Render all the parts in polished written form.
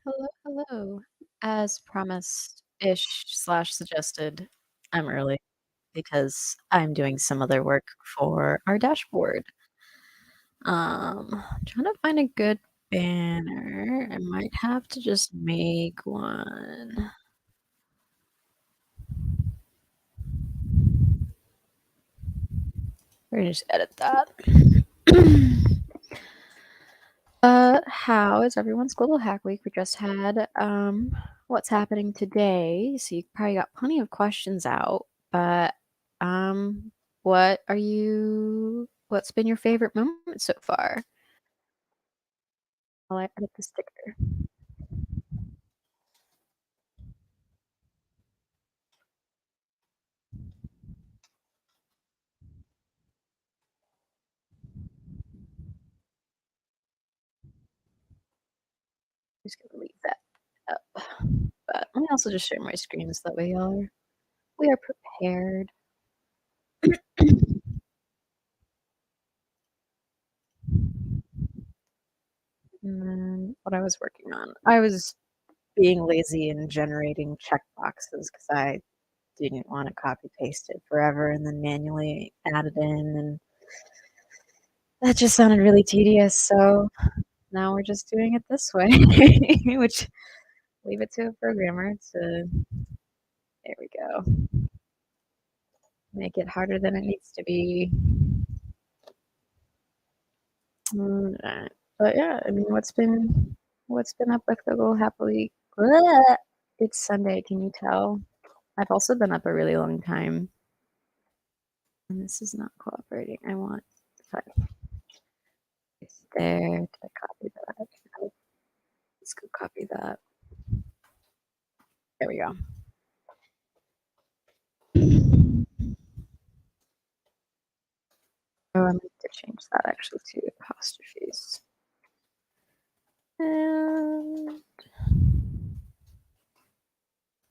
Hello, hello. As promised-ish slash suggested, I'm early because I'm doing some other work for our dashboard. Trying to find a good banner. I might have to just make one. Or just edit that. How is everyone's Global Hack Week? We just had what's happening today, so you probably got plenty of questions out, but um what's been your favorite moment so far? While I edit the sticker. Just gonna leave that up. But let me also just share my screen so that way we are prepared. And then what I was working on. I was being lazy and generating checkboxes because I didn't want to copy paste it forever and then manually add it in, and that just sounded really tedious, so now we're just doing it this way, which leave it to a programmer to there we go, make it harder than it needs to be. Alright. But yeah, I mean, what's been up with Google happily Blah! It's Sunday, can you tell? I've also been up a really long time, and this is not cooperating. I want fine. It's there. Did I copy that? No. Let's go copy that. There we go. Oh, I meant to change that actually to apostrophes. And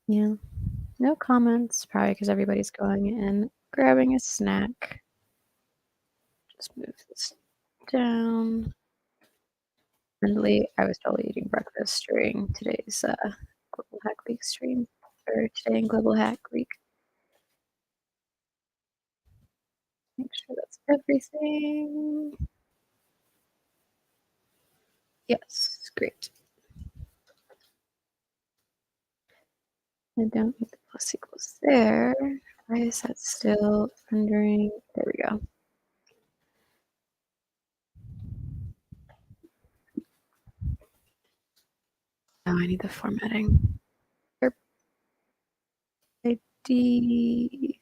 yeah, no comments, probably because everybody's going and grabbing a snack. Just move this down. Friendly, I was totally eating breakfast during today's Global Hack Week stream, or today in Global Hack Week. Make sure that's everything. Yes, great. I don't need the plus equals there. Why is that still rendering? There we go. Now I need the formatting. ID.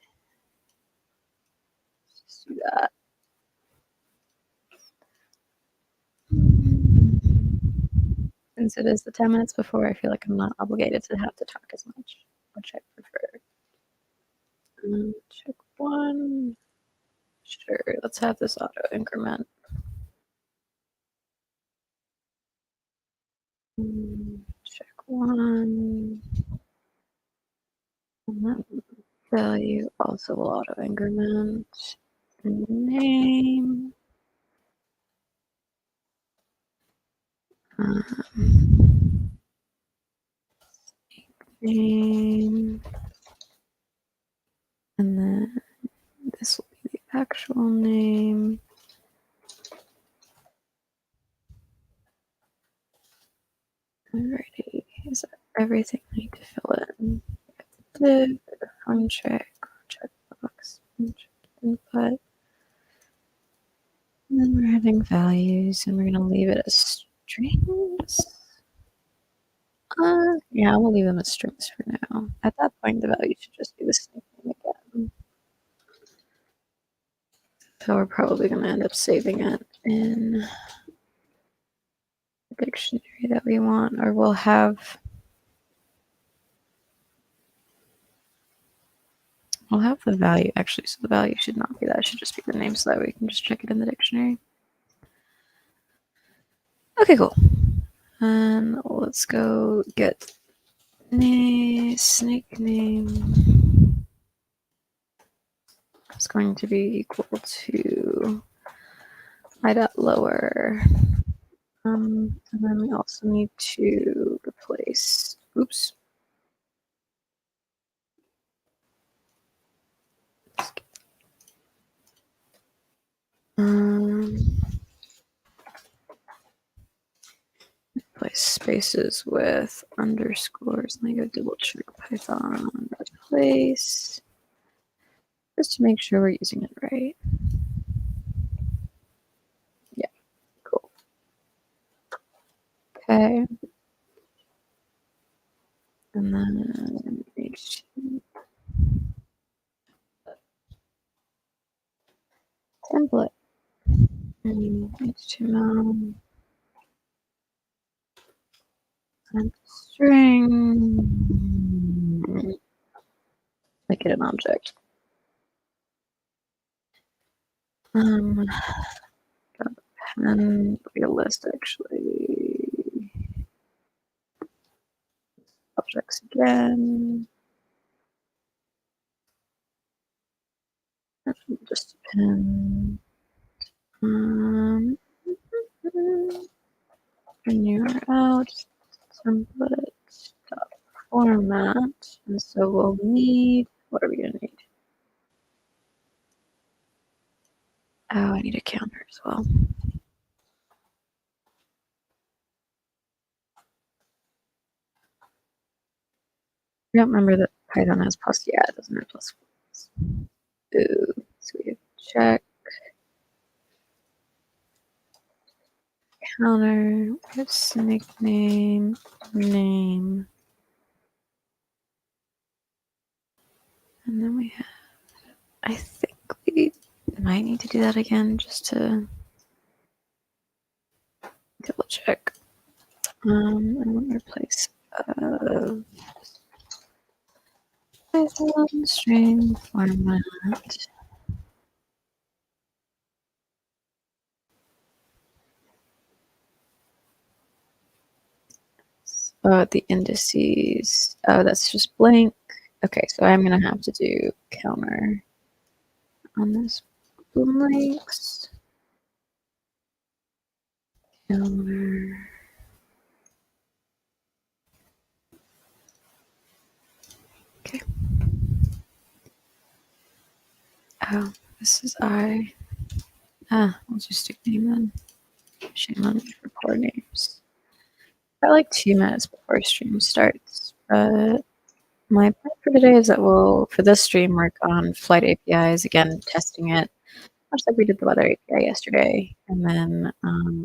Just do that. Since it is the 10 minutes before, I feel like I'm not obligated to have to talk as much, which I prefer. Check one. Sure, let's have this auto increment. Check one. And that value also will auto increment. Name. Name. And then this will be the actual name. Alrighty, is that everything I need to fill in? Div, uncheck, checkbox, input. And then we're having values, and we're going to leave it as strings. Yeah, we'll leave them as strings for now. At that point, the value should just be the same thing again. So we're probably going to end up saving it in the dictionary that we want, or we'll have the value actually, so the value should not be that, it should just be the name, so that we can just check it in the dictionary. Okay, cool. And let's go get snake name. It's going to be equal to I dot lower. And then we also need to replace, oops. Um, Replace spaces with underscores. Let me go double check Python replace, just to make sure we're using it right. Yeah, cool. Okay. And then HTML template. HTML and string. Make it an object. Got a pen, a list actually. Objects again. Just a pen. And URL, just template dot format. And so we'll need, what are we gonna need? Oh, I need a counter as well. I don't remember that Python has plus. Yeah, it doesn't have plus. Ooh, so we have check, counter, what's nickname, name. And then we have, I think we might need to do that again just to double check. I want to replace Python string format. The indices. Oh, that's just blank. Okay, so I'm gonna have to do counter on this blanks. Counter. Okay. Oh, this is I. I'll just do name then. Shame on me for poor names. I like 2 minutes before stream starts, but my plan for today is that we'll, for this stream, work on flight APIs, again, testing it, much like we did the weather API yesterday. And then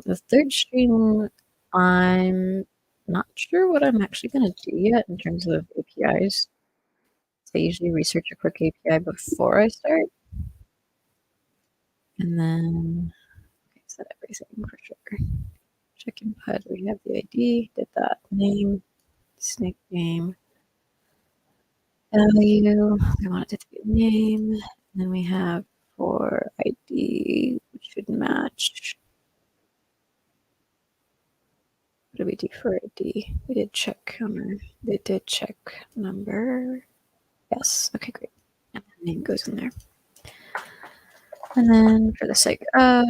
the third stream, I'm not sure what I'm actually going to do yet in terms of APIs. I usually research a quick API before I start. And then set everything for sure. Check input, we have the ID, did that, name, snake name, value, we want it to be a name, and then we have for ID, which should match. What did we do for ID? We did check counter, they did check number, yes, okay, great, and the name goes in there. And then for the sake of,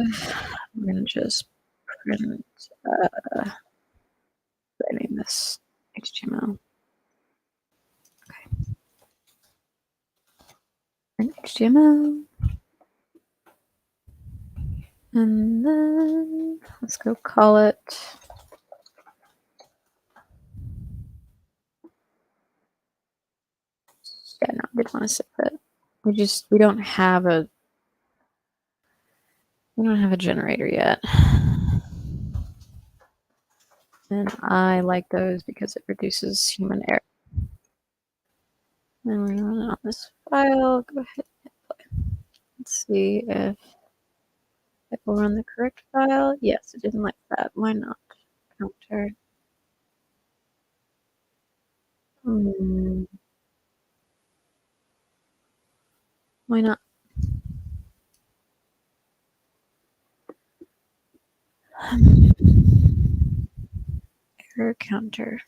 we're gonna just print, I name this HTML. Okay. Print HTML. And then let's go call it. Yeah, no, I didn't want to set that. We don't have a generator yet. And I like those because it reduces human error. And we're gonna run it on this file. Go ahead and hit play. Let's see if it will run the correct file. Yes, it didn't like that. Why not? Counter. Why not? Error counter.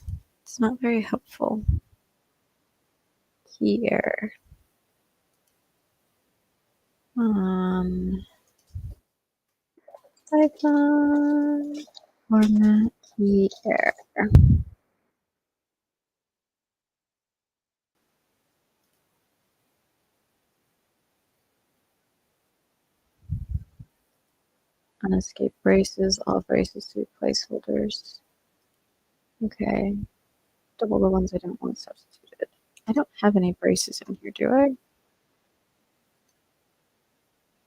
It's not very helpful. Key error. Python format key error. Unescaped braces, all braces to be placeholders. Okay. Double the ones I don't want substituted. I don't have any braces in here, do I?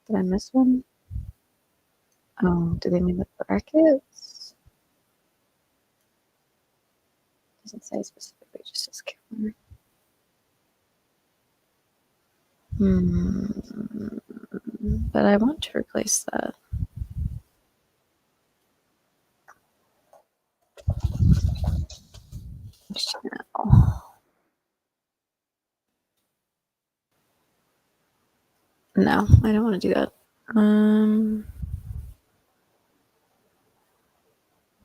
Did I miss one? Oh, do they mean the brackets? Doesn't say specifically, just says counter. But I want to replace that. No, I don't want to do that.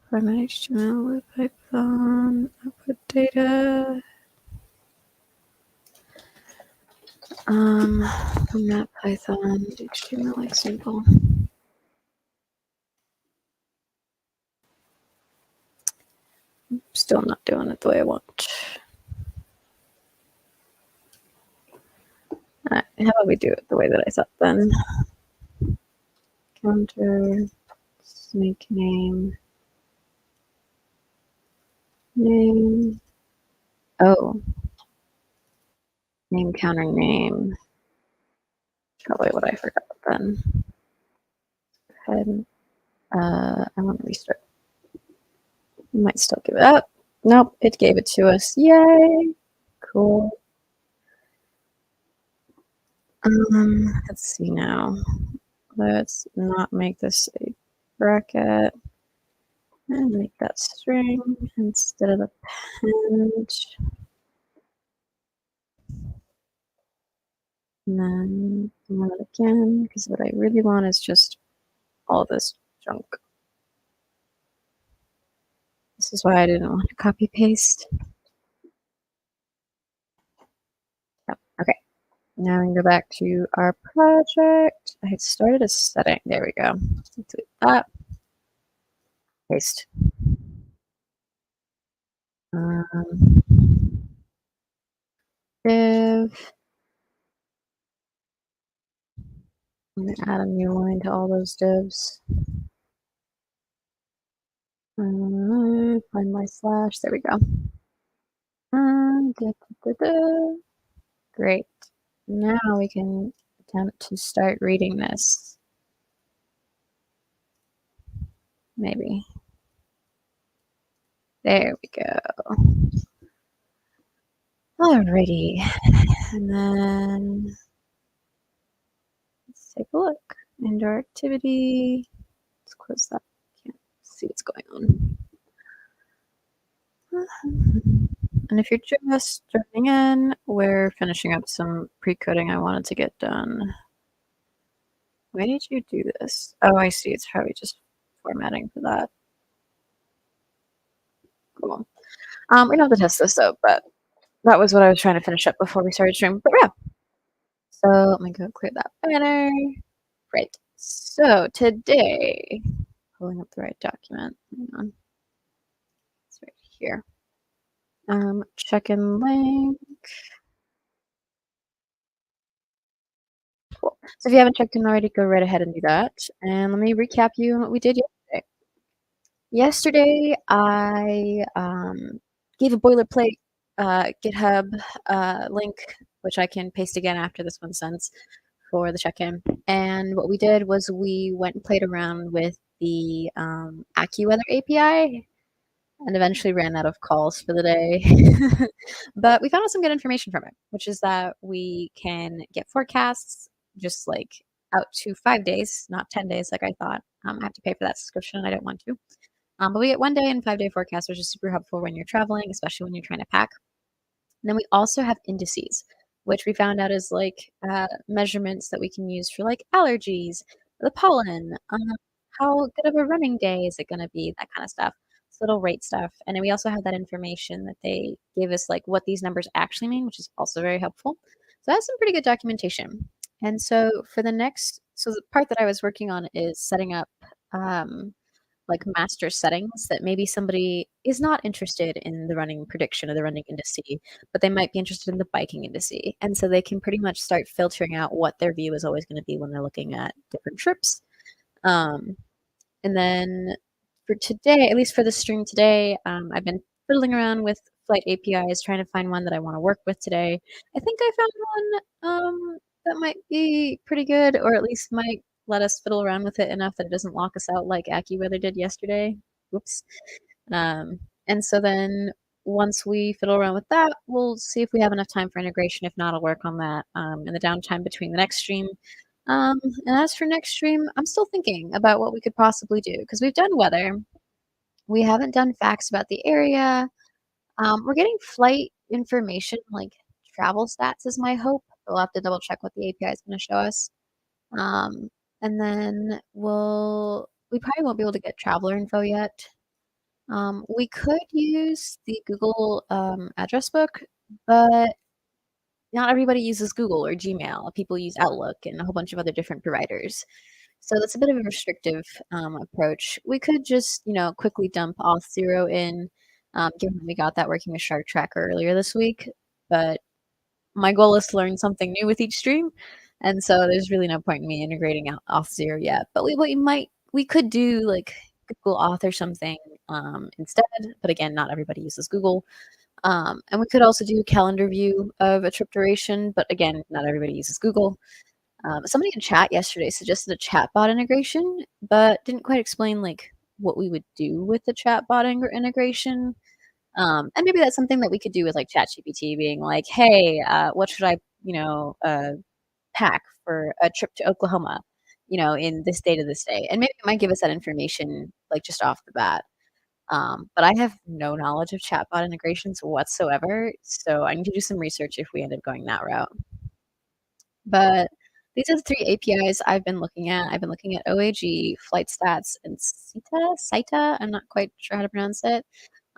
Format HTML with Python, output data. Format Python, HTML example. Still not doing it the way I want. Alright, how about we do it the way that I thought then? Counter, snake name, name. Oh, name counter name. Probably what I forgot then. Go ahead. I want to restart. Might still give it up. Nope, it gave it to us. Yay! Cool. Let's see now. Let's not make this a bracket and make that string instead of a pend. And then run it again, because what I really want is just all this junk. This is why I didn't want to copy paste. Yep. Okay. Now we can go back to our project. I had started a setting. There we go. Delete that. Paste. Div. I'm going to add a new line to all those divs. Find my slash. There we go. Great. Now we can attempt to start reading this. Maybe. There we go. Alrighty. And then let's take a look. Indoor activity. Let's close that. Can't see what's going on. And if you're just joining in, we're finishing up some pre-coding I wanted to get done. Why did you do this? Oh, I see. It's probably just formatting for that. Cool. We don't have to test this out, but that was what I was trying to finish up before we started streaming. But yeah. So let me go clear that banner. Right. So today, pulling up the right document. Hang on. It's right here. Check-in link. Cool. So if you haven't checked in already, go right ahead and do that. And let me recap you on what we did yesterday. Yesterday, I gave a boilerplate GitHub link, which I can paste again after this one sends for the check-in. And what we did was we went and played around with the AccuWeather API and eventually ran out of calls for the day. But we found out some good information from it, which is that we can get forecasts just like out to 5 days, not 10 days like I thought. I have to pay for that subscription and I don't want to. But we get 1 day and 5-day forecasts, which is super helpful when you're traveling, especially when you're trying to pack. And then we also have indices, which we found out is like measurements that we can use for like allergies, the pollen, how good of a running day is it going to be, that kind of stuff. It's little rate stuff. And then we also have that information that they gave us, like what these numbers actually mean, which is also very helpful. So that's some pretty good documentation. And so for the next, so the part that I was working on is setting up like master settings that maybe somebody is not interested in the running prediction or the running indice, but they might be interested in the biking indice. And so they can pretty much start filtering out what their view is always going to be when they're looking at different trips. And then for today, at least for the stream today, I've been fiddling around with Flight APIs, trying to find one that I wanna work with today. I think I found one, that might be pretty good, or at least might let us fiddle around with it enough that it doesn't lock us out like AccuWeather did yesterday. Whoops. And so then once we fiddle around with that, we'll see if we have enough time for integration. If not, I'll work on that, in the downtime between the next stream. And as for next stream, I'm still thinking about what we could possibly do because we've done weather. We haven't done facts about the area. We're getting flight information, like travel stats is my hope. We'll have to double check what the API is going to show us. Um, and then we probably won't be able to get traveler info yet. We could use the Google address book, but not everybody uses Google or Gmail. People use Outlook and a whole bunch of other different providers. So that's a bit of a restrictive approach. We could just, quickly dump Auth0 in, given that we got that working with Shark Tracker earlier this week. But my goal is to learn something new with each stream, and so there's really no point in me integrating out Auth0 yet. But we could do like Google Auth or something instead. But again, not everybody uses Google. And we could also do calendar view of a trip duration, but again, not everybody uses Google. Somebody in chat yesterday suggested a chatbot integration, but didn't quite explain like what we would do with the chatbot integration. And maybe that's something that we could do with like ChatGPT being like, hey, what should I, pack for a trip to Oklahoma, in this day to this day? And maybe it might give us that information like just off the bat. But I have no knowledge of chatbot integrations whatsoever, so I need to do some research if we end up going that route. But these are the 3 APIs I've been looking at. I've been looking at OAG, Flight Stats, and SITA. I'm not quite sure how to pronounce it.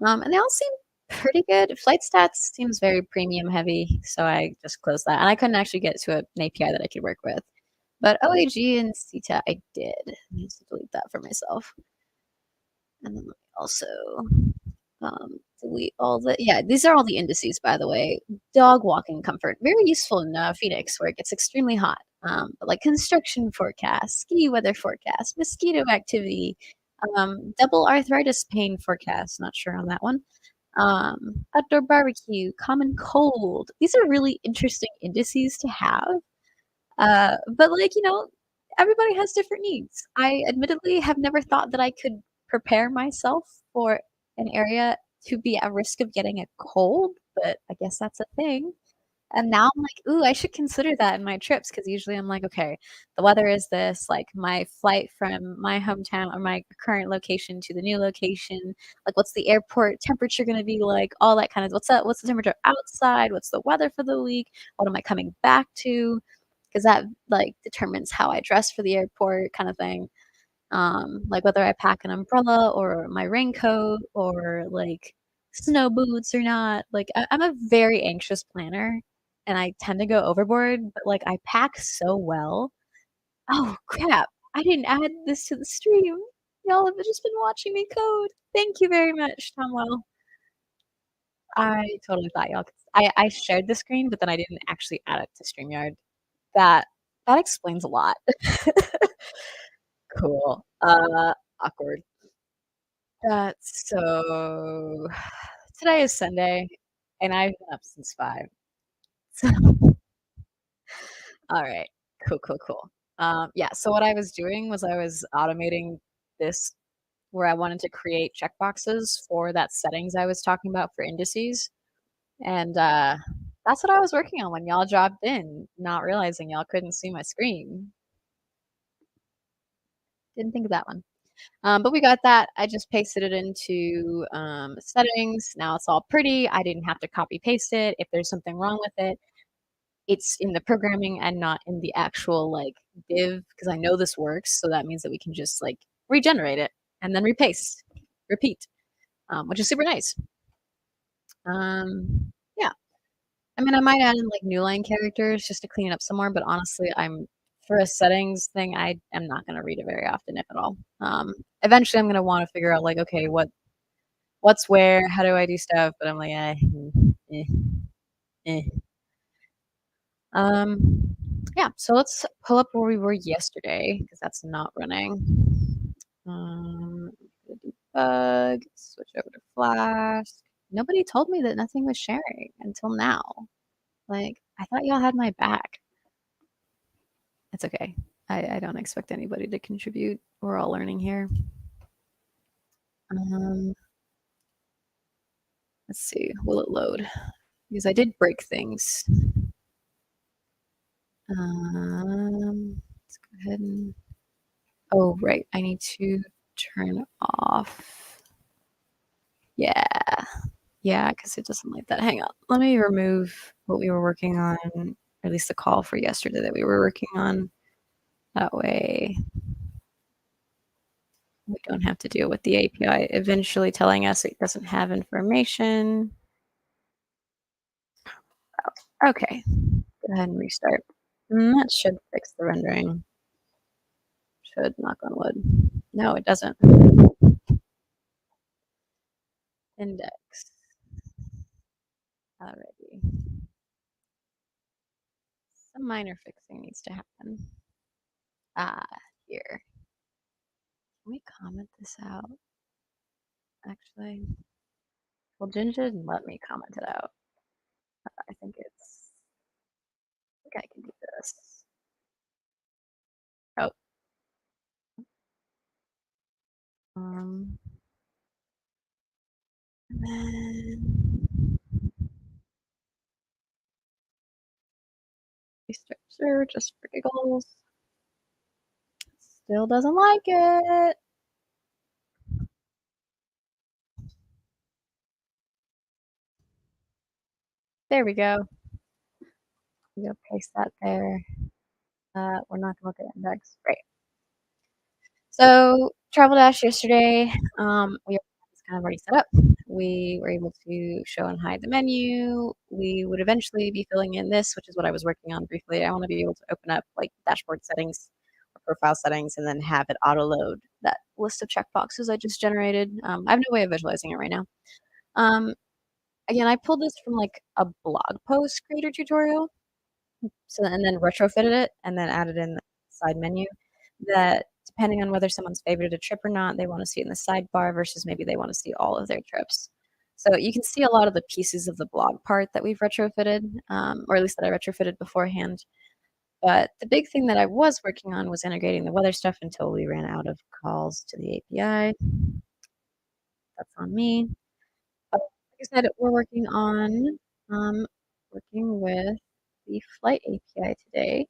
And they all seem pretty good. Flight Stats seems very premium heavy, so I just closed that. And I couldn't actually get to an API that I could work with. But OAG and SITA I did. I need to delete that for myself. And then also delete all these are all the indices, by the way. Dog walking comfort, very useful in Phoenix where it gets extremely hot. But like construction forecast, ski weather forecast, mosquito activity, double arthritis pain forecast, not sure on that one. Outdoor barbecue, common cold. These are really interesting indices to have. But everybody has different needs. I admittedly have never thought that I could prepare myself for an area to be at risk of getting a cold, but I guess that's a thing. And now I'm like, ooh, I should consider that in my trips because usually I'm like, okay, the weather is this, like my flight from my hometown or my current location to the new location, like what's the airport temperature going to be like, all that kind of what's the temperature outside, what's the weather for the week, what am I coming back to? Because that like determines how I dress for the airport kind of thing. Like whether I pack an umbrella or my raincoat or like snow boots or not. Like I'm a very anxious planner and I tend to go overboard, but like I pack so well. Oh crap. I didn't add this to the stream. Y'all have just been watching me code. Thank you very much, Tomwell. I totally thought y'all could I shared the screen, but then I didn't actually add it to StreamYard. That that explains a lot. Cool. Awkward. That's so today is Sunday, and I've been up since 5. So alright. Cool, cool, cool. Yeah, so what I was doing was I was automating this where I wanted to create checkboxes for that settings I was talking about for indices, and, that's what I was working on when y'all dropped in, not realizing y'all couldn't see my screen. Didn't think of that one. But we got that. I just pasted it into settings. Now it's all pretty. I didn't have to copy paste it. If there's something wrong with it, it's in the programming and not in the actual like div because I know this works. So that means that we can just like regenerate it and then repaste, repeat, which is super nice. Yeah. I mean, I might add in like new line characters just to clean it up some more, but honestly, I'm for a settings thing, I am not going to read it very often, if at all. Eventually, I'm going to want to figure out like, okay, what's where, how do I do stuff? But I'm like, eh, eh. Yeah. So let's pull up where we were yesterday because that's not running. Um, debug, switch over to Flask. Nobody told me that nothing was sharing until now. Like, I thought y'all had my back. It's okay. I don't expect anybody to contribute. We're all learning here. Um, let's see. Will it load? Because I did break things. Let's go ahead and. Oh, right. I need to turn off. Yeah. Yeah, because it doesn't like that. Hang on. Let me remove what we were working on, or at least the call for yesterday that we were working on. That way we don't have to deal with the API eventually telling us it doesn't have information. Okay, go ahead and restart. That should fix the rendering. Should, knock on wood. No, it doesn't. Index. Alrighty. Some minor fixing needs to happen. Here. Can we comment this out? Actually, well, Ginger didn't let me comment it out. I think I can do this. Oh, um, and then restart server just for giggles. Still doesn't like it. There we go. We'll paste that there. We're not gonna look at index. Great. So Travel Dash yesterday, we it's kind of already set up. We were able to show and hide the menu. We would eventually be filling in this, which is what I was working on briefly. I want to be able to open up like dashboard settings or profile settings and then have it auto load that list of checkboxes I just generated. I have no way of visualizing it right now. Um, Again, I pulled this from like a blog post creator tutorial. So and then retrofitted it and then added in the side menu that depending on whether someone's favorited a trip or not, they wanna see it in the sidebar versus maybe they wanna see all of their trips. So you can see a lot of the pieces of the blog part that we've retrofitted, or at least that I retrofitted beforehand. But the big thing that I was working on was integrating the weather stuff until we ran out of calls to the API. That's on me. Like I said, we're um, working with the flight API today.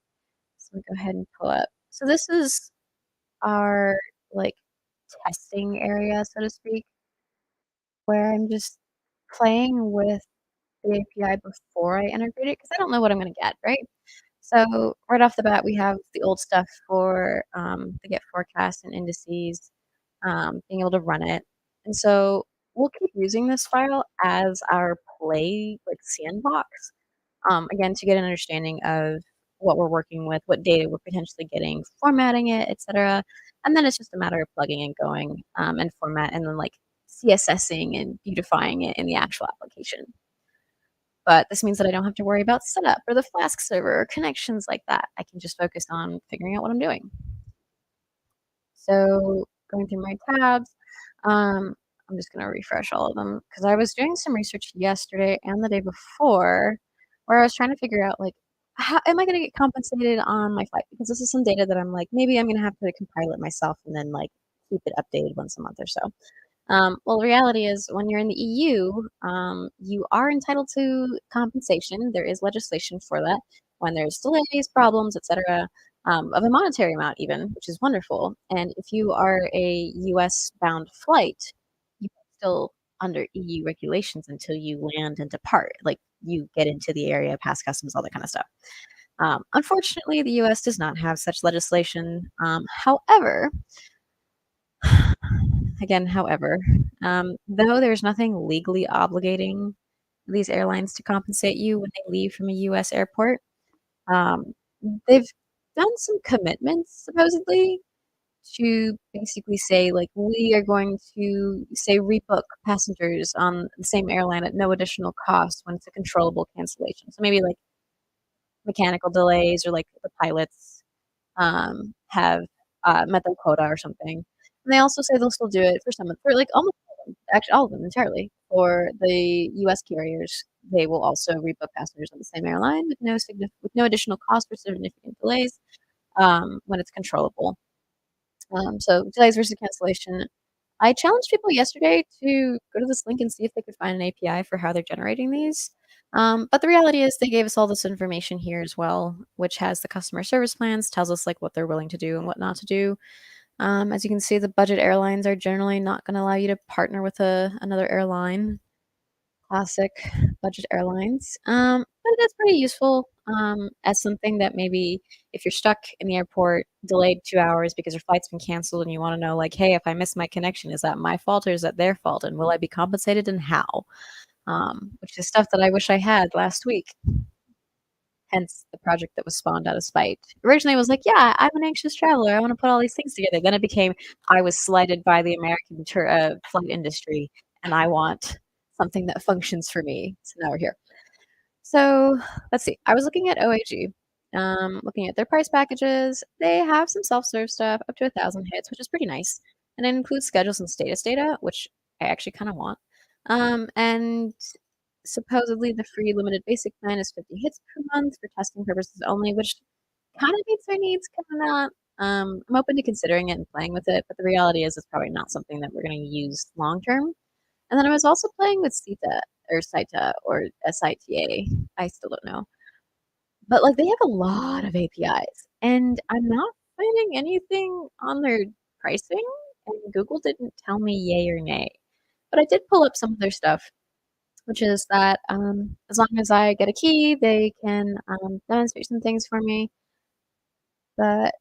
So we go ahead and pull up. So this is our like testing area, so to speak, where I'm just playing with the API before I integrate it because I don't know what I'm going to get, right? So right off the bat, we have the old stuff for the get forecast and indices, being able to run it, and so we'll keep using this file as our play like sandbox. Again, to get an understanding of what we're working with, what data we're potentially getting, formatting it, etc. And then it's just a matter of plugging and going and format and then like CSSing and beautifying it in the actual application. But this means that I don't have to worry about setup or the Flask server or connections like that. I can just focus on figuring out what I'm doing. So going through my tabs, um, I'm just going to refresh all of them because I was doing some research yesterday and the day before where I was trying to figure out like how am I going to get compensated on my flight because this is some data that I'm like maybe I'm going to have to compile it myself and then like keep it updated once a month or so. Well, the reality is, when you're in the EU, you are entitled to compensation. There is legislation for that. When there's delays, problems, etc., of a monetary amount, even, which is wonderful. And if you are a U.S. bound flight, you are still under EU regulations until you land and depart. Like you get into the area, pass customs, all that kind of stuff. Unfortunately, the U.S. does not have such legislation. However, again, however, though there's nothing legally obligating these airlines to compensate you when they leave from a US airport, um, they've done some commitments supposedly to basically say, like, we are going to, say, rebook passengers on the same airline at no additional cost when it's a controllable cancellation. So maybe like mechanical delays or like the pilots have met their quota or something. And they also say they'll still do it for some of for, like, almost all of them, actually all of them entirely. For the US carriers, they will also rebook passengers on the same airline with no additional cost or significant delays, when it's controllable. So delays versus cancellation. I challenged people yesterday to go to this link and see if they could find an API for how they're generating these. But the reality is they gave us all this information here as well, which has the customer service plans, tells us like what they're willing to do and what not to do. As you can see, the budget airlines are generally not going to allow you to partner with another airline. Classic budget airlines. But that's pretty useful as something that maybe if you're stuck in the airport, delayed 2 hours because your flight's been canceled, and you want to know, like, hey, if I miss my connection, is that my fault or is that their fault? And will I be compensated and how? Which is stuff that I wish I had last week. Hence the project that was spawned out of spite. Originally, it was like, yeah, I'm an anxious traveler. I want to put all these things together. Then it became, I was slighted by the American flight industry, and I want something that functions for me. So now we're here. So let's see. I was looking at OAG, looking at their price packages. They have some self-serve stuff up to 1,000 hits, which is pretty nice, and it includes schedules and status data, which I actually kind of want. And supposedly the free limited basic plan is 50 hits per month for testing purposes only, which kind of meets our needs, kind of not. I'm open to considering it and playing with it, but the reality is it's probably not something that we're going to use long term. And then I was also playing with SITA or SITA. I still don't know. But like they have a lot of APIs, and I'm not finding anything on their pricing. And Google didn't tell me yay or nay. But I did pull up some of their stuff, which is that as long as I get a key, they can demonstrate some things for me. But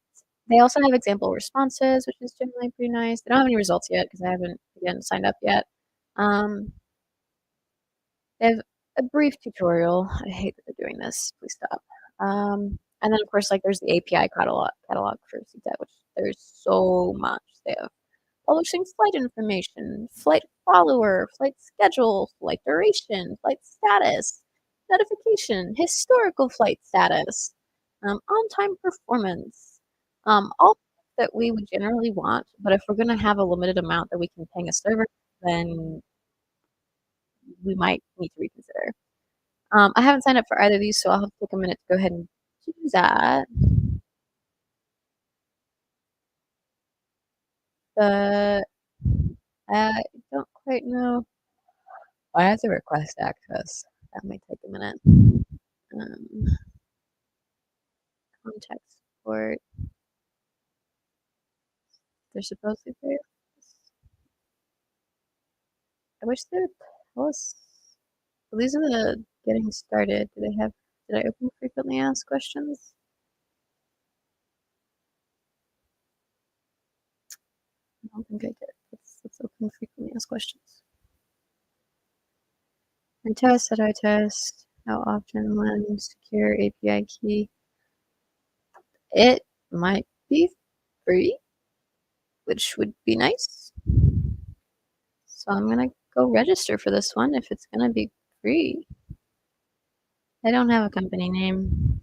they also have example responses, which is generally pretty nice. They don't have any results yet because I haven't again signed up yet. Um, they have a brief tutorial. I hate that they're doing this. Please stop. And then of course, like there's the API catalog for CTET, which there's so much. They have publishing flight information, flight follower, flight schedule, flight duration, flight status, notification, historical flight status, on-time performance, all that we would generally want. But if we're going to have a limited amount that we can ping a server, then we might need to reconsider. I haven't signed up for either of these, so I'll have to take a minute to go ahead and do that. But I don't quite know. I have to request access. That might take a minute. Um, contact support. They're supposed to be. I wish they would tell us. Well, these are the getting started. Do they have? Did I open frequently asked questions? I don't think I did. Let's open frequently asked questions. And test, did I test? How often? When? Secure API key. It might be free, which would be nice. So I'm gonna go register for this one if it's gonna be free. I don't have a company name.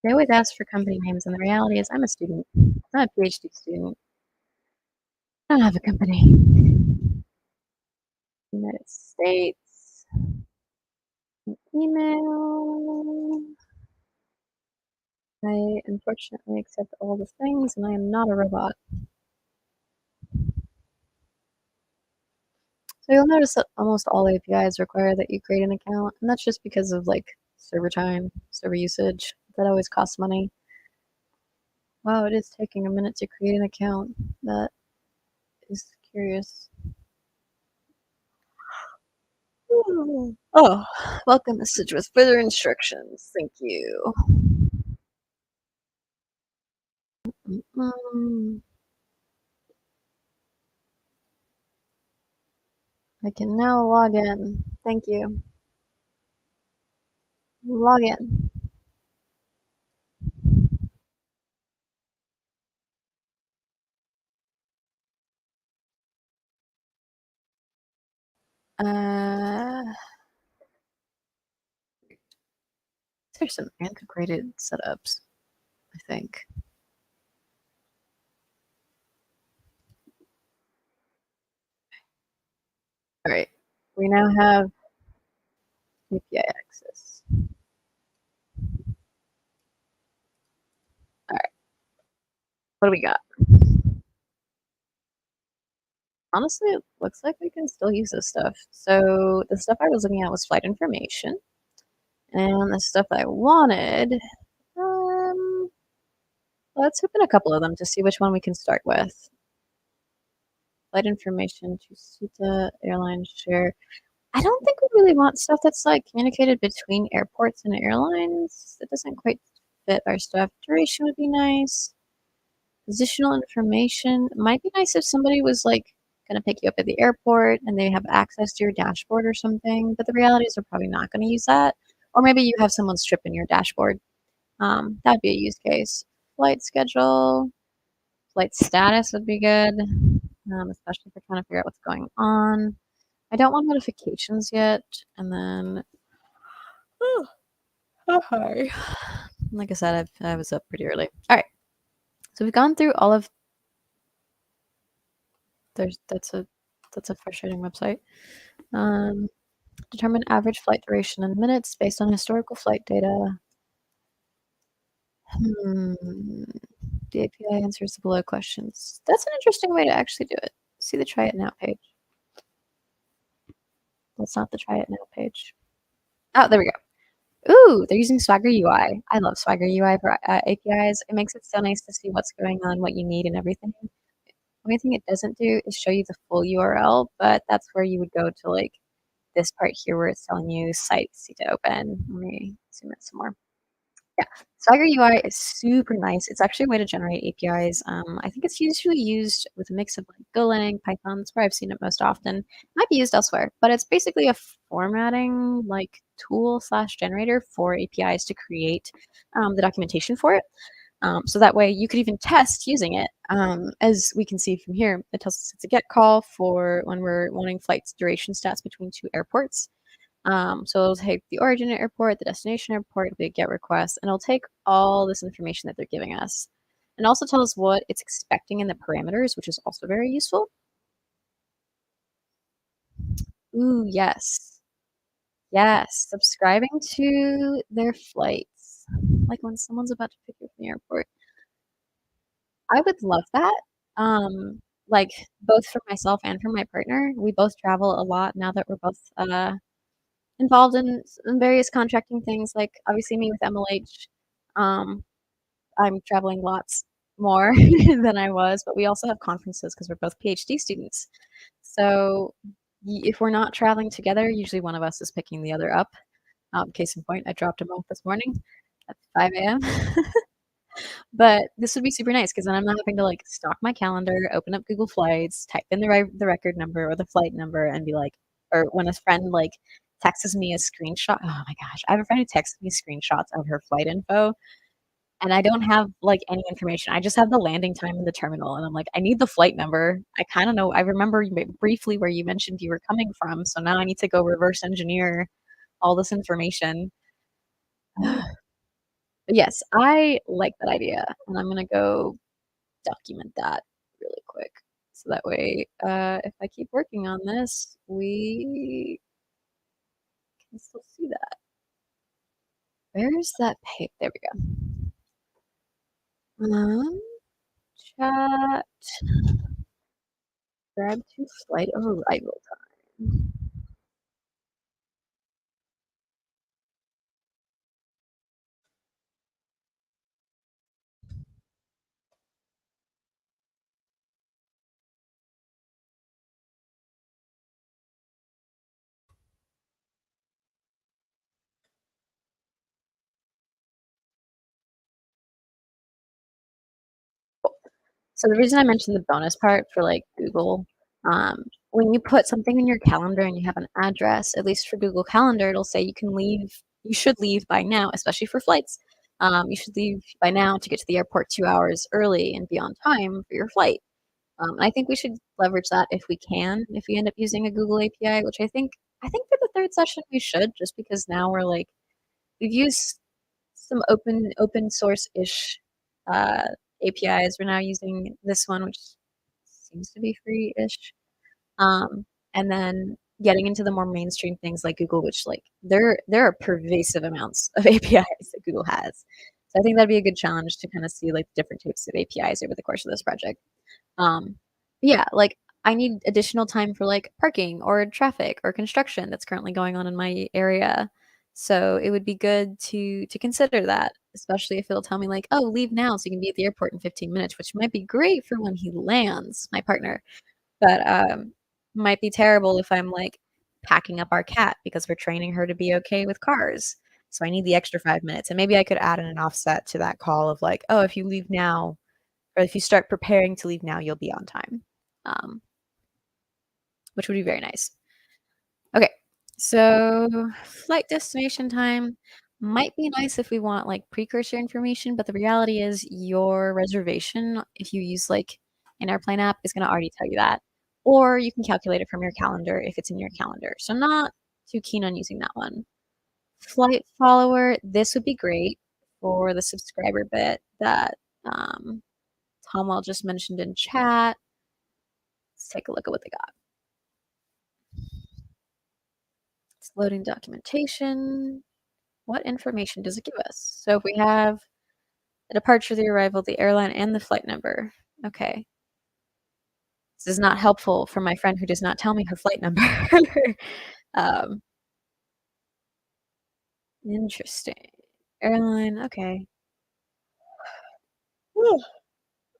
They always ask for company names, and the reality is I'm a student. I'm a PhD student. I don't have a company. United States. Email. I unfortunately accept all the things, and I am not a robot. So you'll notice that almost all APIs require that you create an account, and that's just because of like server time, server usage. That always costs money. Wow, it is taking a minute to create an account. That is curious. Oh, welcome message with further instructions. Thank you. Mm, I can now log in. Thank you. Log in. There's some antiquated setups, I think. We now have API access. All right, what do we got? Honestly, it looks like we can still use this stuff. So the stuff I was looking at was flight information, and the stuff I wanted, um, let's open a couple of them to see which one we can start with. Flight information to SUTA airline share. I don't think we really want stuff that's like communicated between airports and airlines. That doesn't quite fit our stuff. Duration would be nice. Positional information might be nice if somebody was like going to pick you up at the airport and they have access to your dashboard or something. But the reality is they're probably not going to use that. Or maybe you have someone's trip in your dashboard. That'd be a use case. Flight schedule, flight status would be good, especially if we're trying to figure out what's going on. I don't want notifications yet. And then, oh, hi. Like I said, I was up pretty early. All right. So we've gone through all of there's that's a frustrating website. Um, determine average flight duration in minutes based on historical flight data. Hmm. The API answers the below questions. That's an interesting way to actually do it. See the try it now page. That's not the try it now page. Oh, there we go. Ooh, they're using Swagger UI. I love Swagger UI for APIs. It makes it so nice to see what's going on, what you need, and everything. The only thing it doesn't do is show you the full URL, but that's where you would go to like this part here where it's telling you sites to open. Let me zoom in some more. Yeah, Swagger UI is super nice. It's actually a way to generate APIs. I think it's usually used with a mix of like Golang, Python. That's where I've seen it most often. It might be used elsewhere, but it's basically a formatting like tool slash generator for APIs to create the documentation for it. So that way you could even test using it. As we can see from here, it tells us it's a get call for when we're wanting flights duration stats between two airports. So it'll take the origin airport, the destination airport, it'll be a get request, and it'll take all this information that they're giving us. And also tell us what it's expecting in the parameters, which is also very useful. Ooh, yes. Yes. Subscribing to their flights. Like when someone's about to pick you up from the airport. I would love that. Like both for myself and for my partner. We both travel a lot now that we're both involved in various contracting things. Like obviously me with MLH, um, I'm traveling lots more than I was, but we also have conferences because we're both PhD students. So if we're not traveling together, usually one of us is picking the other up. Case in point, I dropped him off this morning at 5 a.m. But this would be super nice because then I'm not having to like stalk my calendar, open up Google Flights, type in the record number or the flight number, and be like, or when a friend like texts me a screenshot. Oh my gosh, I have a friend who texts me screenshots of her flight info, and I don't have like any information. I just have the landing time in the terminal, and I'm like, I need the flight number. I kind of know. I remember briefly where you mentioned you were coming from, so now I need to go reverse engineer all this information. But yes, I like that idea, and I'm gonna go document that really quick. So that way, if I keep working on this, we can still see that. Where's that page? There we go. Chat, grab to flight arrival time. So the reason I mentioned the bonus part for like Google, when you put something in your calendar and you have an address, at least for Google Calendar, it'll say you should leave by now, especially for flights. You should leave by now to get to the airport 2 hours early and be on time for your flight. I think we should leverage that if we can, if we end up using a Google API, which I think for the third session we should, just because now we've used some open source ish APIs. We're now using this one, which seems to be free ish. And then getting into the more mainstream things like Google, which, like, there are pervasive amounts of APIs that Google has. So I think that'd be a good challenge to kinda see, like, different types of APIs over the course of this project. Um, yeah, like, I need additional time for, like, parking or traffic or construction that's currently going on in my area. So it would be good to consider that, especially if it'll tell me, like, "Oh, leave now so you can be at the airport in 15 minutes," which might be great for when he lands, my partner. But, might be terrible if I'm, like, packing up our cat because we're training her to be okay with cars. So I need the extra 5 minutes, and maybe I could add in an offset to that call of, like, "Oh, if you leave now or if you start preparing to leave now, you'll be on time," um, which would be very nice. Okay, so flight destination time might be nice if we want, like, precursor information, but the reality is your reservation, if you use, like, an airplane app, is gonna already tell you that, or you can calculate it from your calendar if it's in your calendar, so not too keen on using that one. Flight follower, this would be great for the subscriber bit that, Tomwell just mentioned in chat. Let's take a look at what they got. It's loading documentation. What information does it give us? So if we have the departure, the arrival, the airline, and the flight number. Okay. This is not helpful for my friend who does not tell me her flight number. um, interesting. Airline, okay. Whew.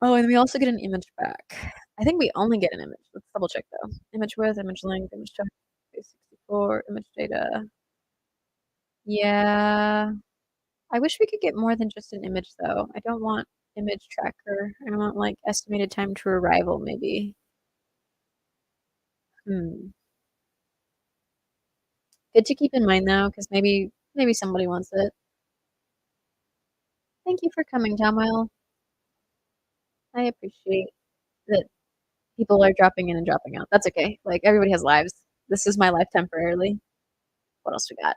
Oh, and we also get an image back. I think we only get an image. Let's double check though. Image width, image length, image type, 64, image data. Yeah. I wish we could get more than just an image though. I don't want image tracker. I want like estimated time to arrival maybe. Hmm. Good to keep in mind though, because maybe somebody wants it. Thank you for coming, Tomwell. I appreciate that people are dropping in and dropping out. That's okay. Like everybody has lives. This is my life temporarily. What else we got?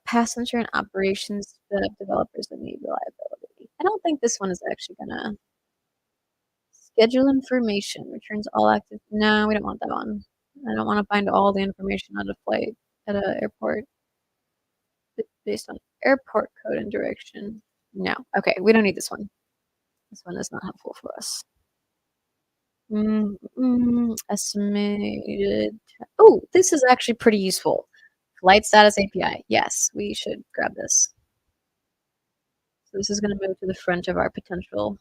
Passenger and operations developers that need reliability. I don't think this one is actually gonna schedule information, returns all active. No, we don't want that one. I don't want to find all the information on a flight at an airport based on airport code and direction. No. Okay, we don't need this one. This one is not helpful for us. Estimated. Oh, this is actually pretty useful. Flight status API. Yes, we should grab this. So this is going to move to the front of our potential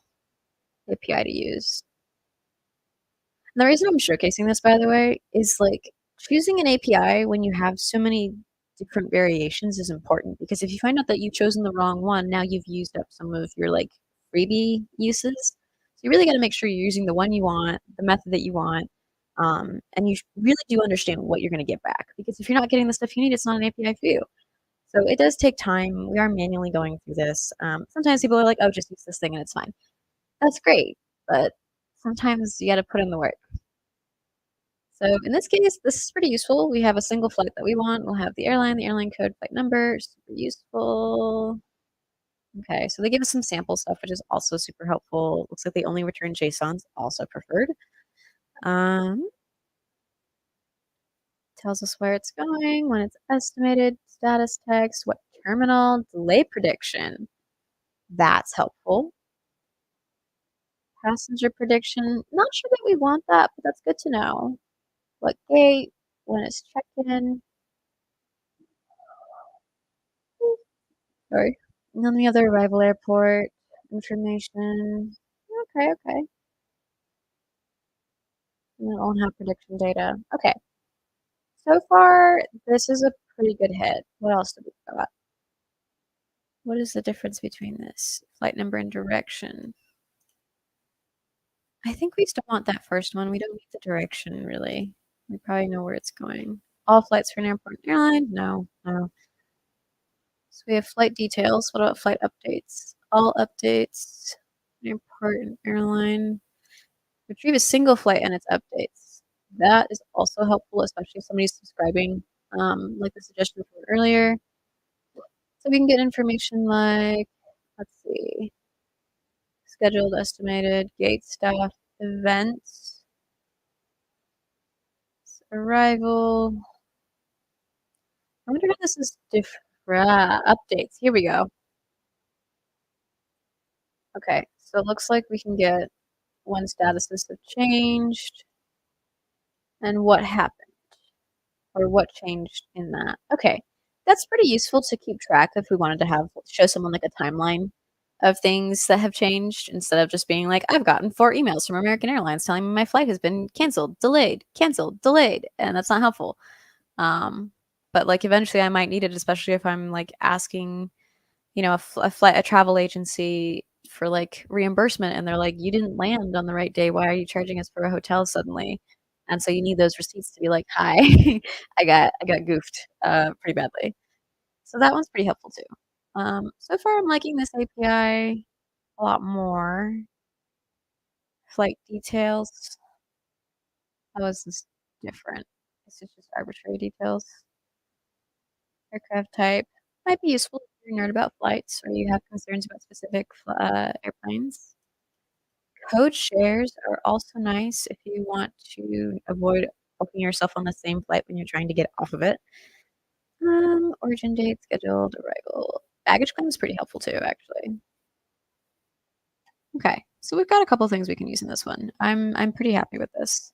API to use. And the reason I'm showcasing this, by the way, is like choosing an API when you have so many different variations is important because if you find out that you've chosen the wrong one, now you've used up some of your like freebie uses. So you really got to make sure you're using the one you want, the method that you want, and you really do understand what you're going to get back. Because if you're not getting the stuff you need, it's not an API for you. So it does take time. We are manually going through this. Sometimes people are like, "Oh, just use this thing and it's fine." That's great, but sometimes you got to put in the work. So in this case, this is pretty useful. We have a single flight that we want. We'll have the airline code, flight number, super useful. Okay, so they give us some sample stuff, which is also super helpful. Looks like they only return JSONs, also preferred. Um, tells us where it's going, when it's estimated, status text, what terminal, delay prediction. That's helpful. Passenger prediction. Not sure that we want that, but that's good to know. What gate, when it's check-in. Sorry. And then the other arrival airport information. Okay, okay. And then won't have prediction data. Okay. So far, this is a pretty good hit. What else do we got? What is the difference between this? Flight number and direction. I think we still want that first one. We don't need the direction, really. We probably know where it's going. All flights for an airport and airline? No, no. So we have flight details. What about flight updates? All updates, airport and airline. Retrieve a single flight and its updates. That is also helpful, especially if somebody's subscribing, like the suggestion from earlier. So we can get information like, let's see, scheduled, estimated, gate staff, events, Arrival. I wonder if this is different. Updates. Here we go. Okay, so it looks like we can get when statuses have changed and what happened or what changed in that. Okay, that's pretty useful to keep track if we wanted to have show someone like a timeline of things that have changed instead of just being like, I've gotten 4 emails from American Airlines telling me my flight has been canceled, delayed, and that's not helpful. Um, but like eventually I might need it, especially if I'm like asking, a travel agency for like reimbursement, and they're like, you didn't land on the right day. Why are you charging us for a hotel suddenly? And so you need those receipts to be like, hi, I got goofed pretty badly. So that one's pretty helpful too. So far I'm liking this API a lot more. Flight details. How is this different? This is just arbitrary details. Aircraft type. Might be useful if you're a nerd about flights or you have concerns about specific airplanes. Code shares are also nice if you want to avoid booking yourself on the same flight when you're trying to get off of it. Origin date, scheduled arrival. Baggage claim is pretty helpful too, actually. Okay, so we've got a couple things we can use in this one. I'm pretty happy with this,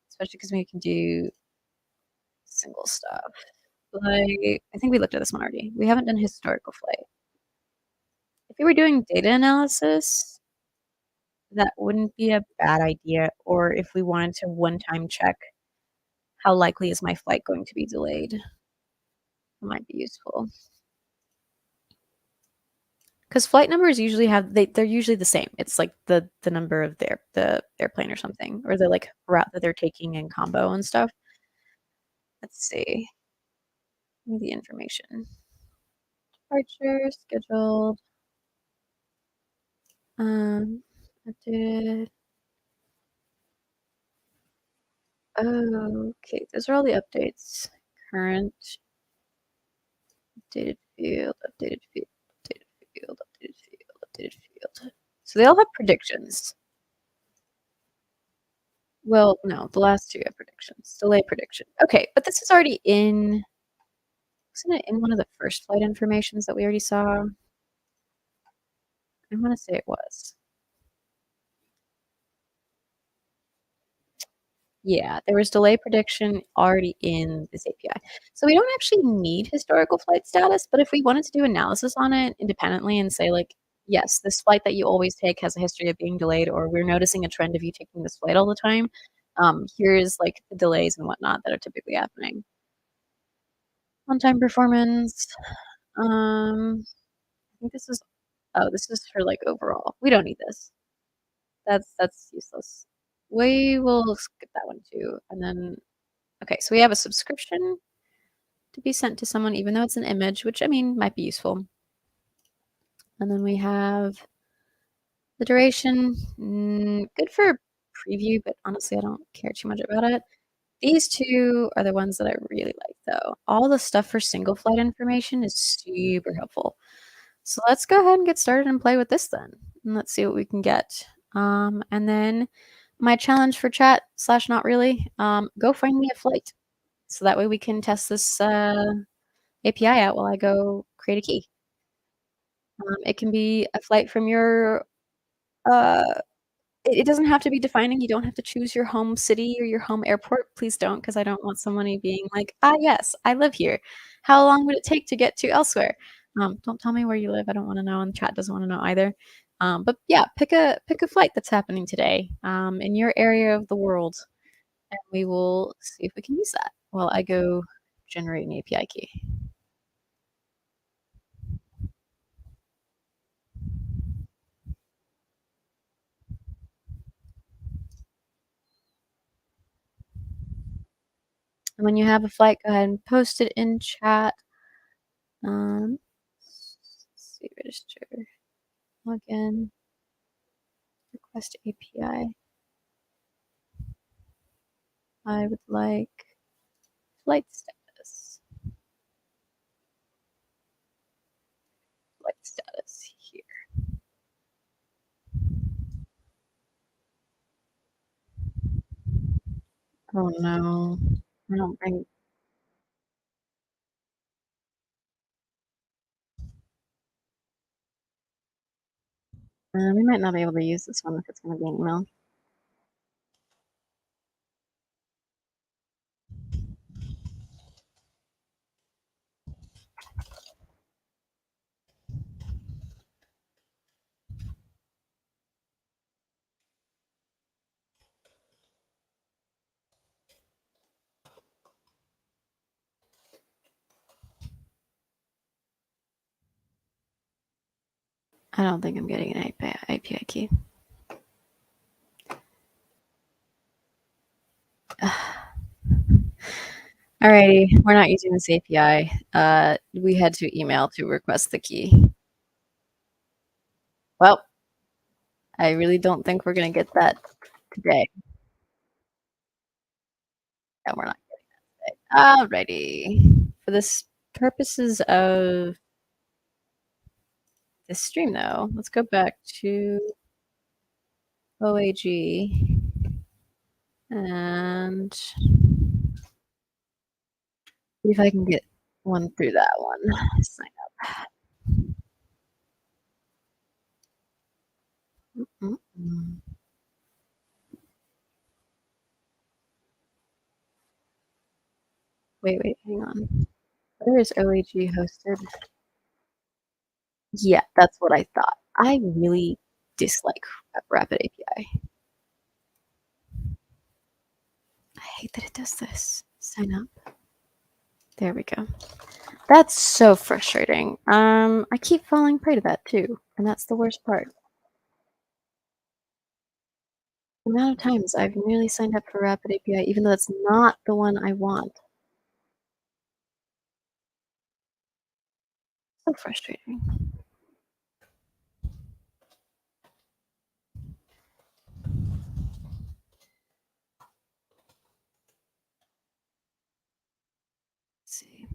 especially because we can do single stuff. Like, I think we looked at this one already. We haven't done historical flight. If you were doing data analysis, that wouldn't be a bad idea. Or if we wanted to one-time check how likely is my flight going to be delayed, it might be useful. Because flight numbers usually they're usually the same. It's like the number of the airplane or something, or the like route that they're taking in combo and stuff. Let's see. Give me the information. Departure scheduled. Updated. Okay, those are all the updates. Current, updated field, updated field, updated field, updated field. So they all have predictions. Well, no, the last two have predictions. Delay prediction. Okay, but this is already in. Wasn't it in one of the first flight informations that we already saw? I want to say it was. Yeah, there was delay prediction already in this API. So we don't actually need historical flight status, but if we wanted to do analysis on it independently and say like, yes, this flight that you always take has a history of being delayed, or we're noticing a trend of you taking this flight all the time, here's like the delays and whatnot that are typically happening. On-time performance. I think this is for like overall. We don't need this. That's useless. We will skip that one too. And then okay, so we have a subscription to be sent to someone, even though it's an image, which I mean might be useful. And then we have the duration, good for preview, but honestly, I don't care too much about it. These two are the ones that I really like, though. All the stuff for single flight information is super helpful. So let's go ahead and get started and play with this then. And let's see what we can get. And then my challenge for chat slash not really, go find me a flight. So that way we can test this API out while I go create a key. It can be a flight from your uh, it doesn't have to be defining. You don't have to choose your home city or your home airport. Please don't, because I don't want somebody being like, ah, yes, I live here. How long would it take to get to elsewhere? Don't tell me where you live. I don't want to know, and the chat doesn't want to know either. But yeah, pick a flight that's happening today in your area of the world, and we will see if we can use that while I go generate an API key. And when you have a flight, go ahead and post it in chat. Let's see, register, login, request API. I would like flight status. Flight status here. Oh, no. I don't think we might not be able to use this one if it's gonna be an email. I don't think I'm getting an API key. Alrighty, we're not using this API. We had to email to request the key. Well, I really don't think we're gonna get that today. Yeah, we're not getting that today. Alrighty. For this purposes of this stream, though, let's go back to OAG and see if I can get one through that one. Sign up. Mm-mm. Wait, hang on. Where is OAG hosted? Yeah, that's what I thought. I really dislike Rapid API. I hate that it does this. Sign up. There we go. That's so frustrating. I keep falling prey to that too, and that's the worst part. The amount of times I've nearly signed up for Rapid API, even though it's not the one I want. So frustrating. Let's see.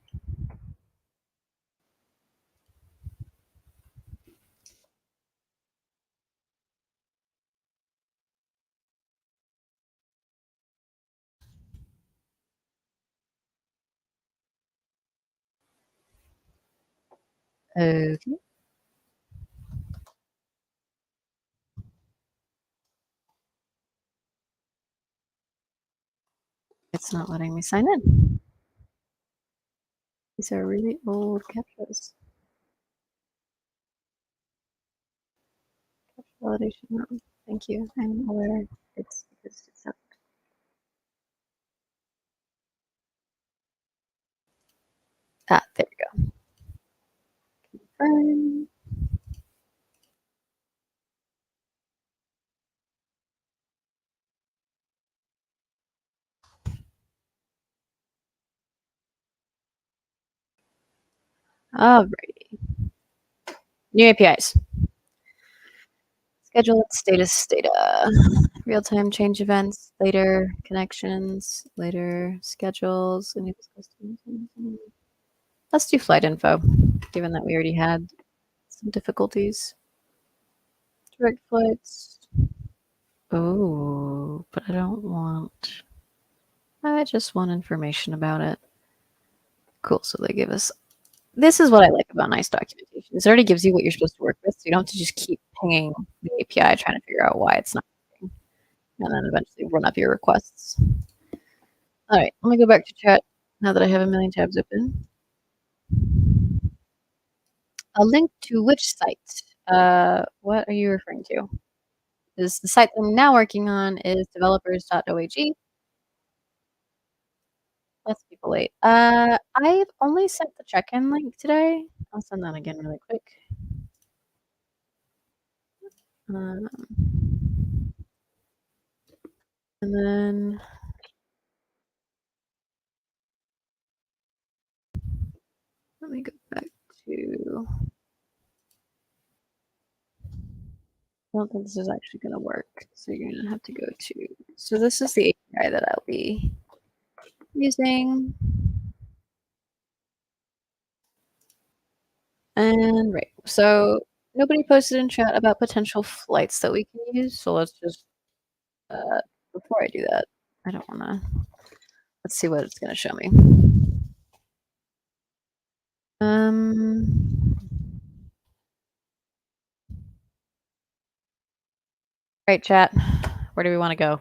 Okay. It's not letting me sign in. These are really old captchas. Validation. No. Thank you. I'm aware it's because it's up. Ah, there we go. Confirm. Alrighty. New APIs. Schedule status data. Real-time change events, later connections, later schedules. Let's do flight info, given that we already had some difficulties. Direct flights. Oh, but I don't want. I just want information about it. Cool. So they give us. This is what I like about nice documentation. This already gives you what you're supposed to work with, so you don't have to just keep pinging the API trying to figure out why it's not working, and then eventually run up your requests. All right, let me go back to chat now that I have a million tabs open. A link to which site? What are you referring to? Is the site that I'm now working on is developers.oag. Let's people late. I've only sent the check-in link today. I'll send that again really quick. Um, and then let me go back to. I don't think this is actually going to work. So you're going to have to go to. So this is the API that I'll be using. And right. So nobody posted in chat about potential flights that we can use. So let's just, before I do that, I don't wanna let's see what it's gonna show me. Right, chat. Where do we wanna go?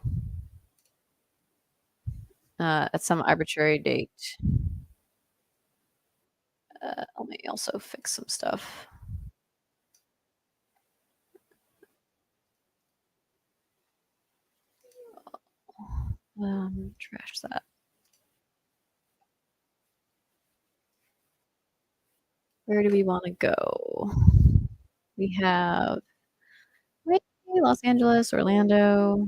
At some arbitrary date. Let me also fix some stuff. Trash that. Where do we wanna go? We have maybe Los Angeles, Orlando.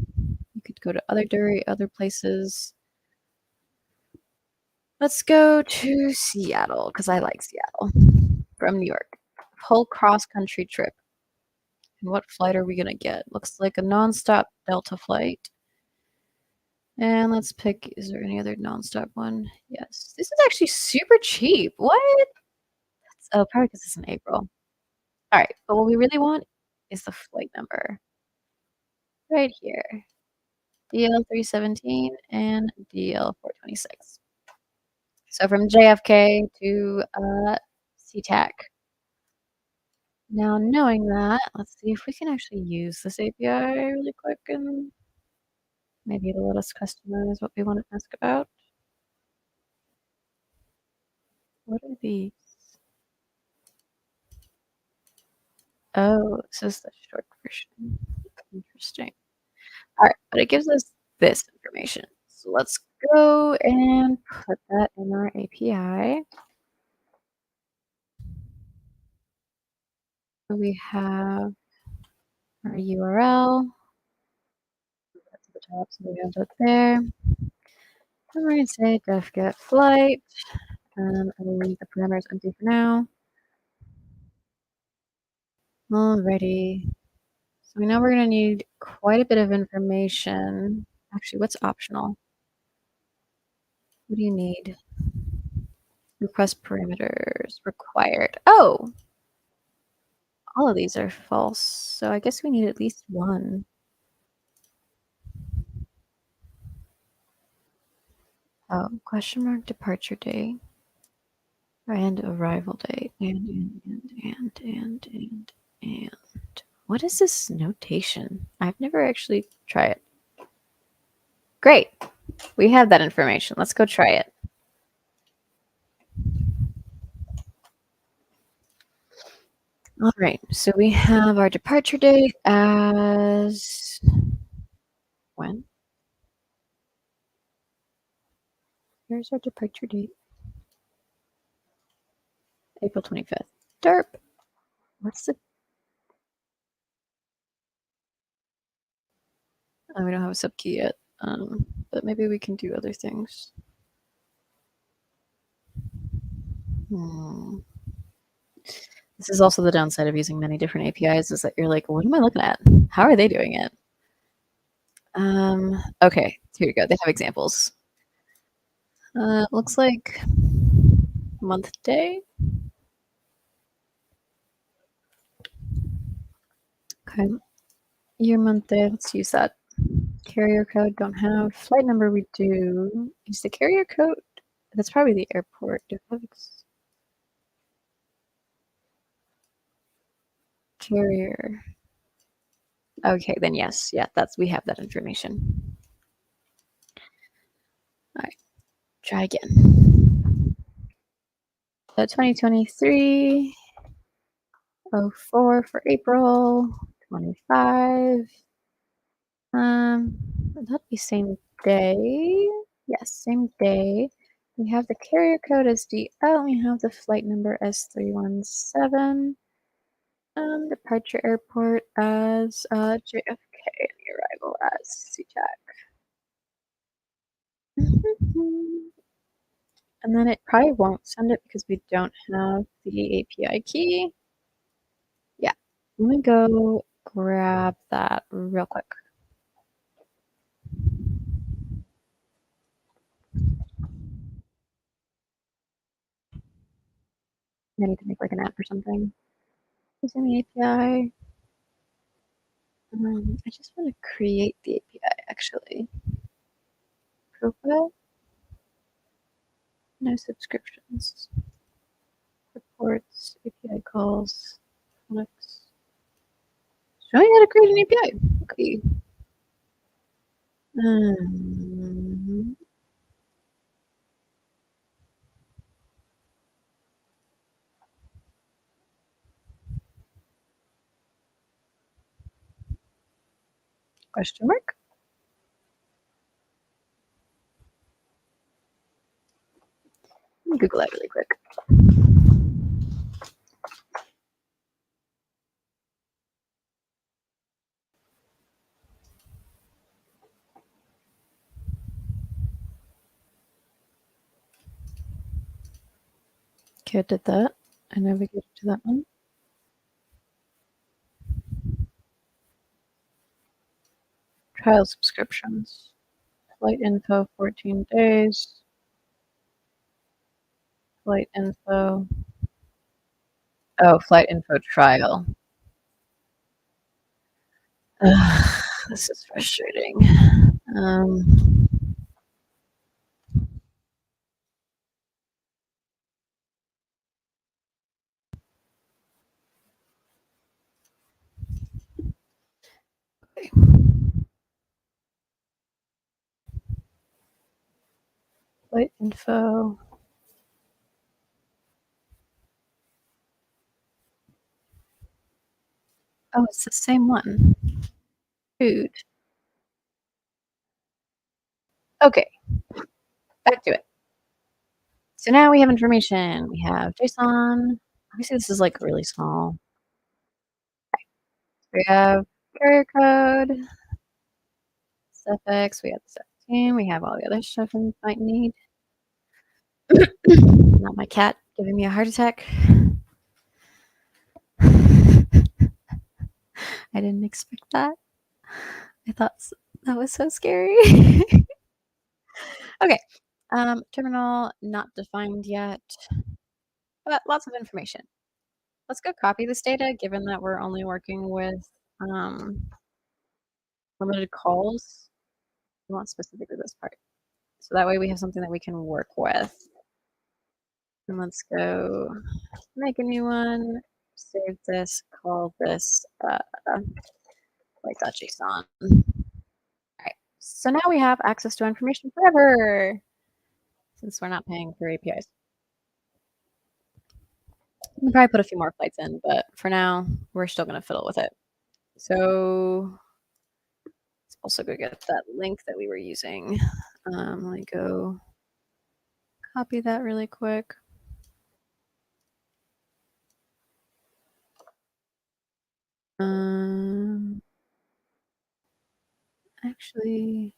We could go to other places. Let's go to Seattle because I like Seattle from New York. Whole cross country trip. And what flight are we gonna get? Looks like a nonstop Delta flight. And let's pick, is there any other nonstop one? Yes. This is actually super cheap. What? Oh, probably because it's in April. All right, but what we really want is the flight number right here. DL 317 and DL 426. So from JFK to SeaTac. Now knowing that, let's see if we can actually use this API really quick and maybe it'll let us customize what we want to ask about. What are these? Oh, this is the short version. Interesting. All right, but it gives us this information. So let's go and put that in our API. So we have our URL. That's at the top, so we have that there. And we're going to say def get flight. And I will leave the parameters empty for now. Alrighty. So we know we're going to need quite a bit of information. Actually, what's optional? What do you need? Request parameters required. Oh, all of these are false. So I guess we need at least one. Oh, question mark departure date and arrival date. And. What is this notation? I've never actually tried it. Great. We have that information. Let's go try it. All right. So we have our departure date as when? Here's our departure date. April 25th. Derp. What's the... Oh, we don't have a subkey yet. But maybe we can do other things. This is also the downside of using many different APIs is that you're like, what am I looking at? How are they doing it? Okay, here we go. They have examples. Looks like month day. Okay. Year, month, day. Let's use that. Carrier code, don't have. Flight number, we do. Is the carrier code? That's probably the airport. Carrier. Okay, then yes. Yeah, we have that information. All right. Try again. So 2023. 04 for April. 25. That'd be same day. Yes, same day. We have the carrier code as DL. We have the flight number as 317. Departure airport as JFK. And the arrival as SeaTac. And then it probably won't send it because we don't have the API key. Yeah, let me go grab that real quick. I need to make like an app or something. Using the API. I just want to create the API actually. profile. No subscriptions. Reports, API calls, Linux. Showing how to create an API. Okay. Um, question mark? Let me Google that really quick. Okay, I did that. I navigated to that one. Trial subscriptions. Flight info, 14 days. Flight info. Oh, flight info trial. Ugh, this is frustrating. Um, okay. Flight info. Oh, it's the same one. Food. Okay, back to it. So now we have information. We have JSON. Obviously, this is like really small. We have carrier code, suffix. We have the 17. We have all the other stuff we might need. Not my cat giving me a heart attack. I didn't expect that. I thought that was so scary. Okay. Terminal not defined yet, but lots of information. Let's go copy this data, given that we're only working with um, limited calls. We want specifically this part. So that way we have something that we can work with. And let's go make a new one, save this, call this like.json. All right. So now we have access to information forever since we're not paying for APIs. We can probably put a few more flights in, but for now, we're still going to fiddle with it. So let's also go get that link that we were using. Let me go copy that really quick. Actually,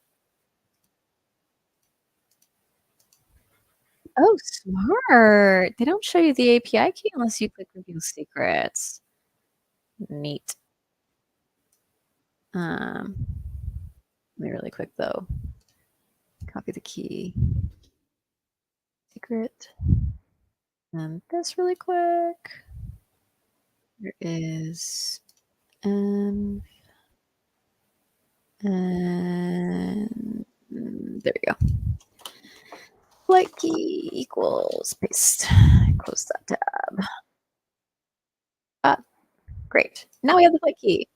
oh, smart. They don't show you the API key unless you click review secrets. Neat. Let me really quick though. Copy the key. Secret. And this really quick. There is and there we go. Flight key equals paste. Close that tab. Ah, great. Now we have the flight key.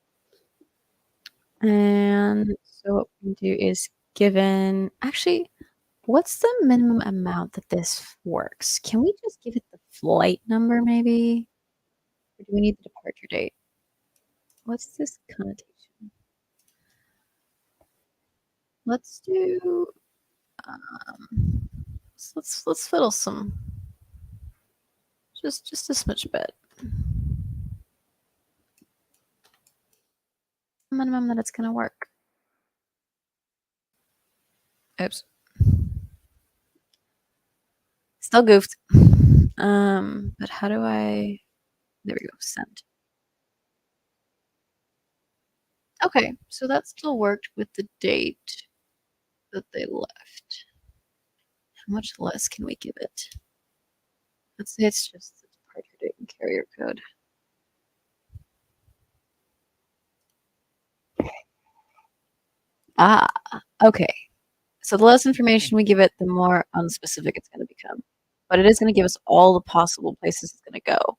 And so what we can do is given, actually, what's the minimum amount that this works? Can we just give it the flight number maybe? Or do we need the departure date? What's this connotation? Let's do, let's fiddle some, just a smidge bit. Minimum that it's gonna work. Oops. Still goofed. But how do I, there we go, send. Okay, so that still worked with the date that they left. How much less can we give it? Let's say it's just the departure date and carrier code. Ah, okay. So the less information we give it, the more unspecific it's going to become. But it is going to give us all the possible places it's going to go,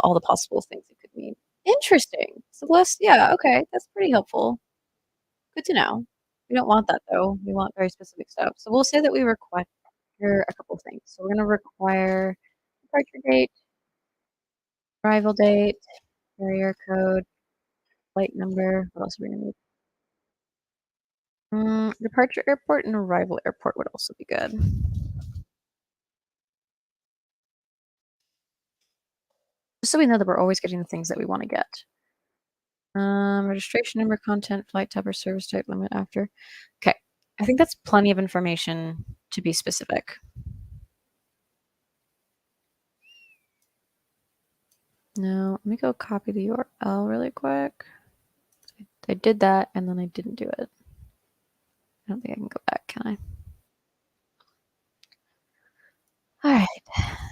all the possible things it could mean. Interesting. So the less, yeah, okay, that's pretty helpful. Good to know. We don't want that though. We want very specific stuff. So we'll say that we require a couple things. So we're going to require departure date, arrival date, carrier code, flight number. What else are we going to need? Departure airport and arrival airport would also be good. Just so we know that we're always getting the things that we want to get. Registration number, content, flight type, or service type, limit after. Okay, I think that's plenty of information to be specific. Now, let me go copy the URL really quick. I did that and then I didn't do it. I don't think I can go back, can I? All right,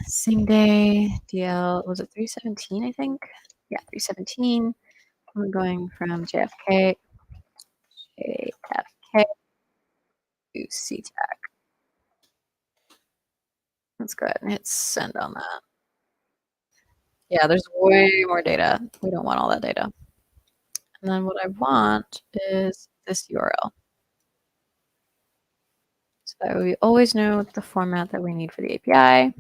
same day, DL, was it 317, I think? Yeah, 317. I'm going from JFK to SeaTac. Let's go ahead and hit send on that. Yeah, there's way more data. We don't want all that data. And then what I want is this URL. So that we always know the format that we need for the API.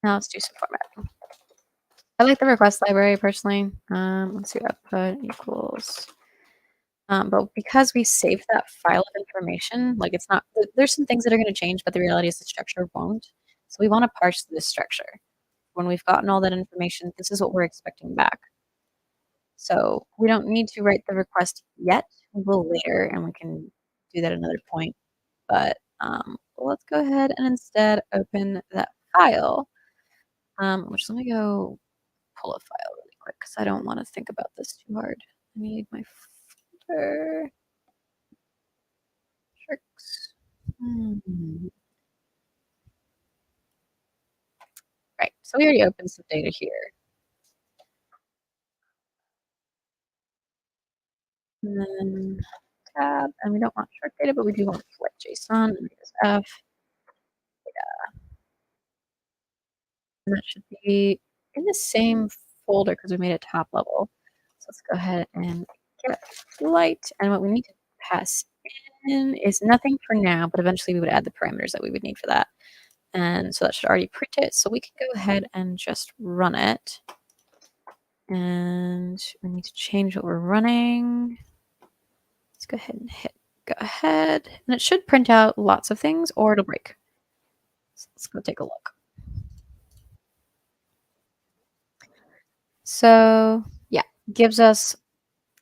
Now let's do some formatting. I like the request library personally. Let's do output equals. But because we saved that file of information, like it's not, there's some things that are going to change, but the reality is the structure won't. So we want to parse this structure. When we've gotten all that information, this is what we're expecting back. So we don't need to write the request yet. We will later, and we can do that at another point. But let's go ahead and instead open that file. Which let me go pull a file really quick because I don't want to think about this too hard. I need my folder. Tricks. Right. So we already opened some data here. And then tab, and we don't want short data, but we do want flight JSON and F. And that should be in the same folder because we made it top level. So let's go ahead and get flight. And what we need to pass in is nothing for now, but eventually we would add the parameters that we would need for that. And so that should already print it. So we can go ahead and just run it. And we need to change what we're running. Let's go ahead and hit go ahead. And it should print out lots of things or it'll break. So let's go take a look. So yeah, gives us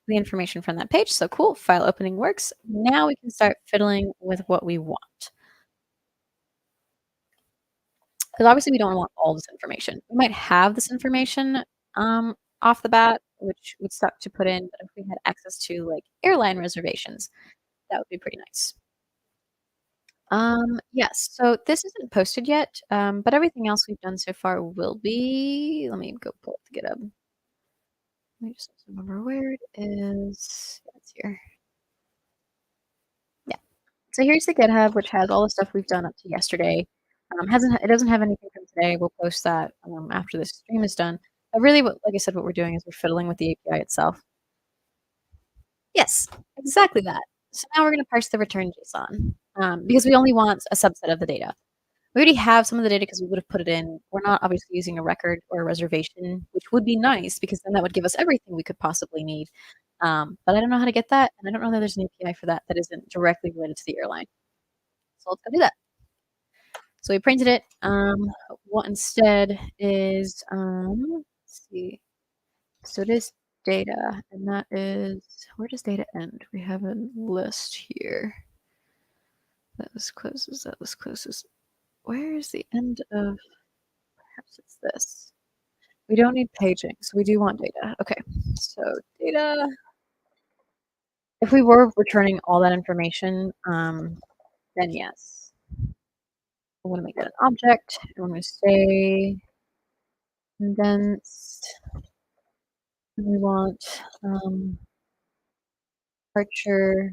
the information from that page. So cool, file opening works. Now we can start fiddling with what we want. Because obviously we don't want all this information. We might have this information off the bat, which would suck to put in, but if we had access to like airline reservations, that would be pretty nice. Yes, so this isn't posted yet, but everything else we've done so far will be. Let me go pull up the GitHub. Let me just remember where it is. Yeah, it's here. Yeah. So here's the GitHub, which has all the stuff we've done up to yesterday. It doesn't have anything from today. We'll post that after this stream is done. But really, like I said, what we're doing is we're fiddling with the API itself. Yes, exactly that. So now we're going to parse the return JSON because we only want a subset of the data. We already have some of the data because we would have put it in. We're not obviously using a record or a reservation, which would be nice because then that would give us everything we could possibly need. But I don't know how to get that, and I don't know that there's an API for that that isn't directly related to the airline. So let's go do that. So we printed it. What instead is, let's see. So it is data, and that is, where does data end? We have a list here. That was closes, that was closes. Where is the end of, perhaps it's this. We don't need paging, so we do want data. Okay, so data. If we were returning all that information, then yes. I want to make that an object. I want to say condensed, and we want, departure.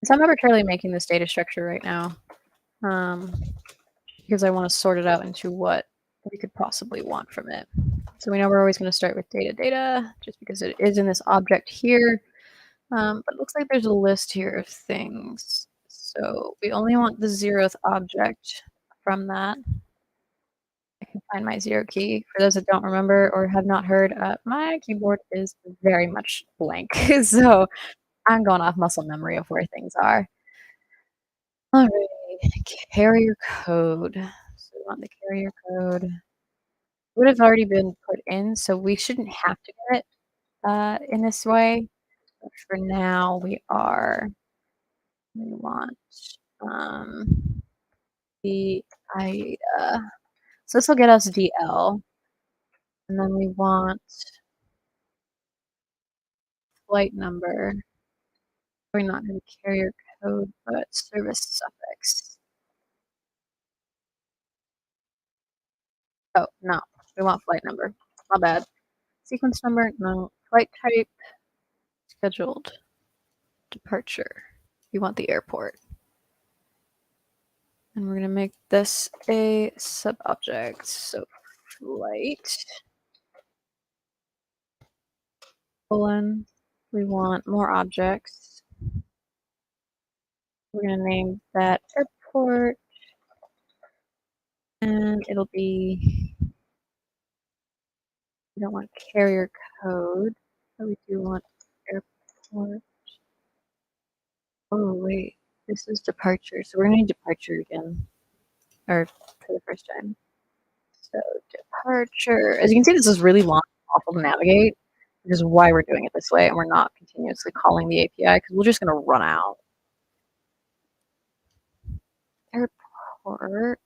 So I'm arbitrarily making this data structure right now, um, because I wanna sort it out into what we could possibly want from it. So we know we're always gonna start with data, just because it is in this object here. But it looks like there's a list here of things. So we only want the 0th object from that. I can find my 0 key. For those that don't remember or have not heard, my keyboard is very much blank. So I'm going off muscle memory of where things are. Alright, carrier code. So we want the carrier code. Would have already been put in, so we shouldn't have to get it in this way. But for now, we want um, the IDA. So this will get us DL, and then we want flight number. We're not going to carrier code, but service suffix. Oh, no, we want flight number. My bad. Sequence number, no. Flight type, scheduled. Departure. We want the airport. And we're going to make this a sub-object. So flight, colon, we want more objects. We're going to name that airport, and it'll be, we don't want carrier code, but we do want airport. Oh, wait, this is departure. So we're going to need departure again, or for the first time. So departure, as you can see, this is really long and awful to navigate, which is why we're doing it this way, and we're not continuously calling the API because we're just going to run out. Airport,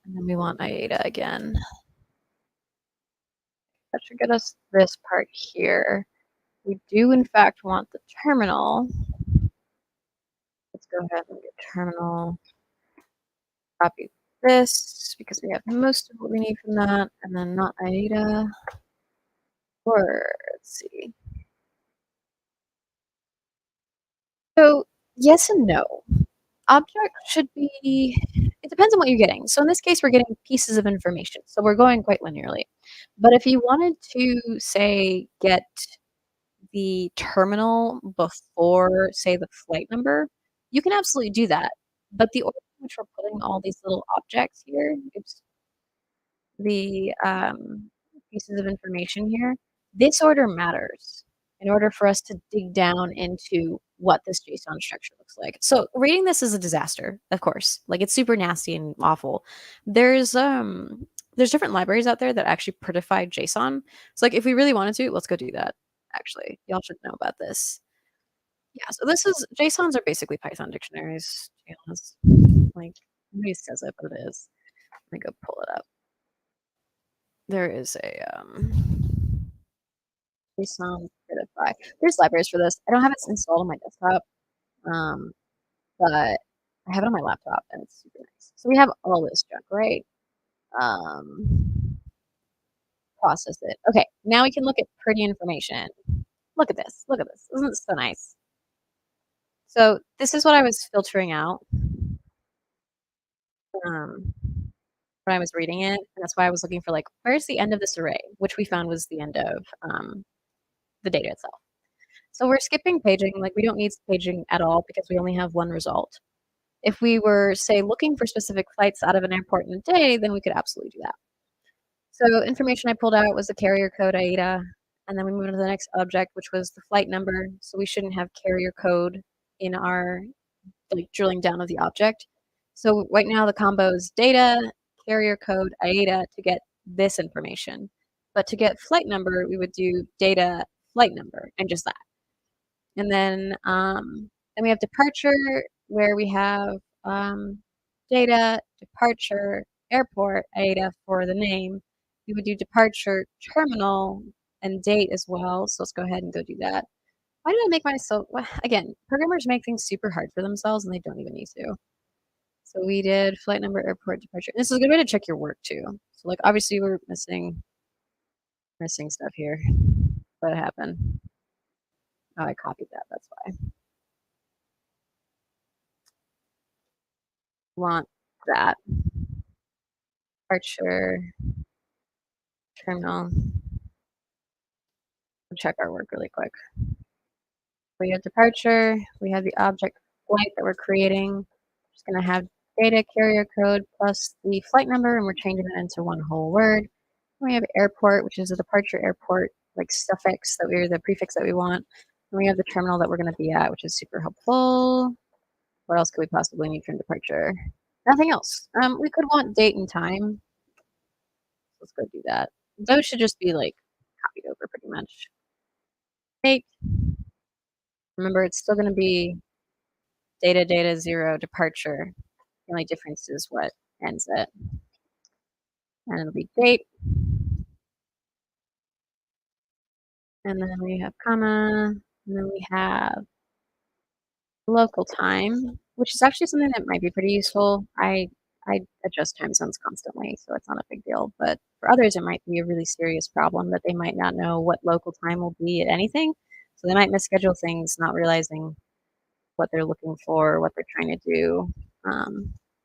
and then we want IATA again. That should get us this part here. We do, in fact, want the terminal. Let's go ahead and get terminal. Copy this because we have most of what we need from that, and then not IATA. Or let's see. So yes and no. Object should be. It depends on what you're getting. So in this case, we're getting pieces of information. So we're going quite linearly. But if you wanted to say get the terminal before, say, the flight number, you can absolutely do that. But the order in which we're putting all these little objects here, oops, the pieces of information here, this order matters in order for us to dig down into what this JSON structure looks like. So reading this is a disaster, of course. Like it's super nasty and awful. There's different libraries out there that actually prettify JSON. So like if we really wanted to, let's go do that. Actually, y'all should know about this. Yeah, so this is JSONs are basically Python dictionaries, to be honest. Like nobody says it, but it is. Let me go pull it up. There is a JSON prettify. There's libraries for this. I don't have it installed on my desktop, um, but I have it on my laptop and it's super nice. So we have all this junk, right? Process it. Okay, now we can look at pretty information. Look at this. Look at this. Isn't this so nice? So this is what I was filtering out um, when I was reading it, and that's why I was looking for like, where's the end of this array, which we found was the end of the data itself. So we're skipping paging, like we don't need paging at all because we only have one result. If we were, say, looking for specific flights out of an airport in a day, then we could absolutely do that. So information I pulled out was the carrier code AIDA, and then we moved on to the next object, which was the flight number. So we shouldn't have carrier code in our like drilling down of the object. So right now the combo is data, carrier code, IATA to get this information. But to get flight number, we would do data, flight number, and just that. And then we have departure, where we have data, departure, airport, IATA for the name. We would do departure, terminal, and date as well. So let's go ahead and go do that. Why did I make myself, again, programmers make things super hard for themselves and they don't even need to. So we did flight number, airport, departure. This is a good way to check your work too. So like obviously we're missing stuff here. What happened? Oh, I copied that. That's why. Want that departure terminal. We'll check our work really quick. We have departure. We have the object flight that we're creating. Just gonna have data carrier code plus the flight number, and we're changing it into one whole word. We have airport, which is a departure airport, like suffix that we're the prefix that we want. And we have the terminal that we're going to be at, which is super helpful. What else could we possibly need from departure? Nothing else. We could want date and time. Let's go do that. Those should just be like copied over pretty much. Date. Remember, it's still going to be data, data, zero, departure. The only difference is what ends it. And it'll be date. And then we have comma. And then we have local time, which is actually something that might be pretty useful. I adjust time zones constantly, so it's not a big deal. But for others, it might be a really serious problem that they might not know what local time will be at anything. So they might misschedule things, not realizing what they're looking for, what they're trying to do.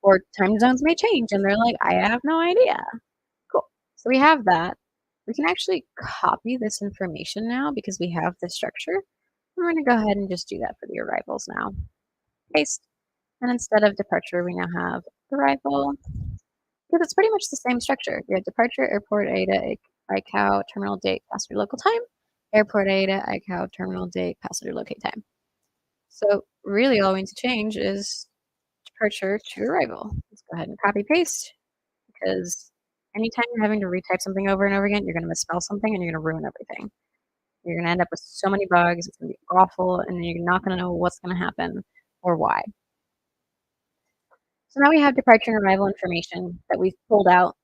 Or time zones may change, and they're like, I have no idea. Cool. So we have that. We can actually copy this information now because we have the structure. We're going to go ahead and just do that for the arrivals now. Paste. And instead of departure, we now have arrival. Because it's pretty much the same structure. We have departure, airport, AIDA, ICAO, terminal date, passenger local time. Airport, AIDA, ICAO, terminal date, passenger locate time. So really all we need to change is departure to arrival. Let's go ahead and copy paste because anytime you're having to retype something over and over again, you're going to misspell something and you're going to ruin everything. You're going to end up with so many bugs. It's going to be awful, and you're not going to know what's going to happen or why. So now we have departure and arrival information that we've pulled out.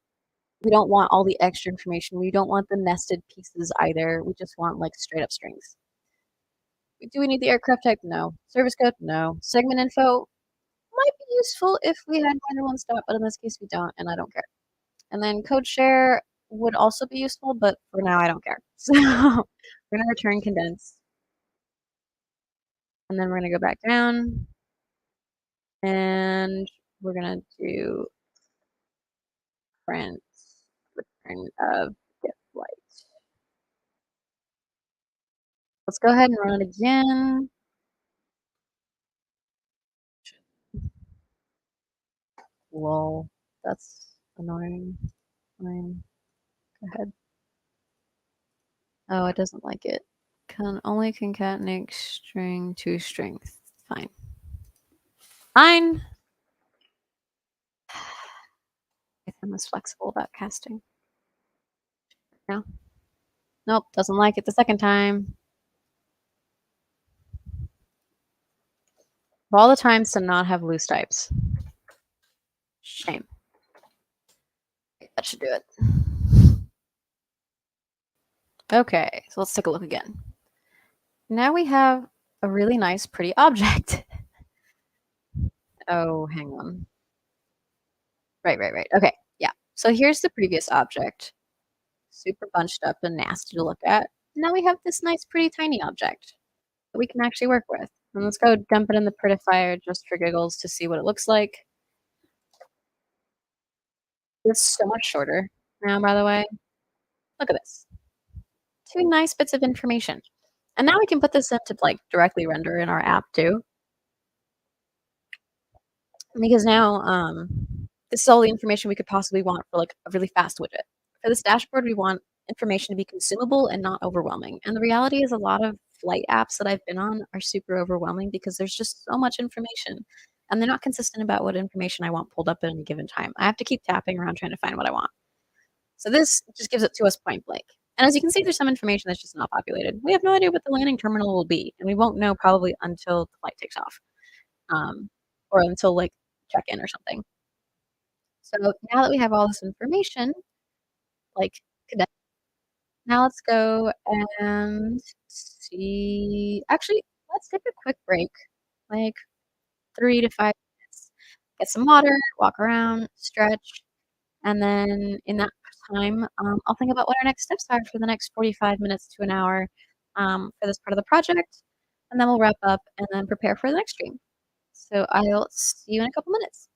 We don't want all the extra information. We don't want the nested pieces either. We just want like straight up strings. Do we need the aircraft type? No. Service code? No. Segment info might be useful if we had more than one stop, but in this case we don't, and I don't care. And then code share would also be useful, but for now I don't care. So we're gonna return condense. And then we're gonna go back down and we're gonna do print return of get flight. Let's go ahead and run it again. Lol, that's annoying. Fine. Go ahead. Oh, it doesn't like it. Can only concatenate string to string. Fine. Fine. I'm as flexible about casting. No. Nope, doesn't like it the second time. Of all the times to not have loose types. Shame. That should do it. Okay, so let's take a look again. Now we have a really nice, pretty object. Oh, hang on. Right. Okay, yeah. So here's the previous object. Super bunched up and nasty to look at. Now we have this nice, pretty tiny object that we can actually work with. And let's go dump it in the prettifier just for giggles to see what it looks like. It's so much shorter now, by the way. Look at this. Two nice bits of information. And now we can put this into like directly render in our app too. Because now this is all the information we could possibly want for like a really fast widget. For this dashboard, we want information to be consumable and not overwhelming. And the reality is a lot of flight apps that I've been on are super overwhelming because there's just so much information and they're not consistent about what information I want pulled up at any given time. I have to keep tapping around trying to find what I want. So this just gives it to us point blank. And as you can see, there's some information that's just not populated. We have no idea what the landing terminal will be, and we won't know probably until the flight takes off, or until like check in or something. So now that we have all this information, like now let's go and see. Actually, let's take a quick break, like 3 to 5 minutes, get some water, walk around, stretch, and then in that time, I'll think about what our next steps are for the next 45 minutes to an hour, for this part of the project, and then we'll wrap up and then prepare for the next stream. So I'll see you in a couple minutes.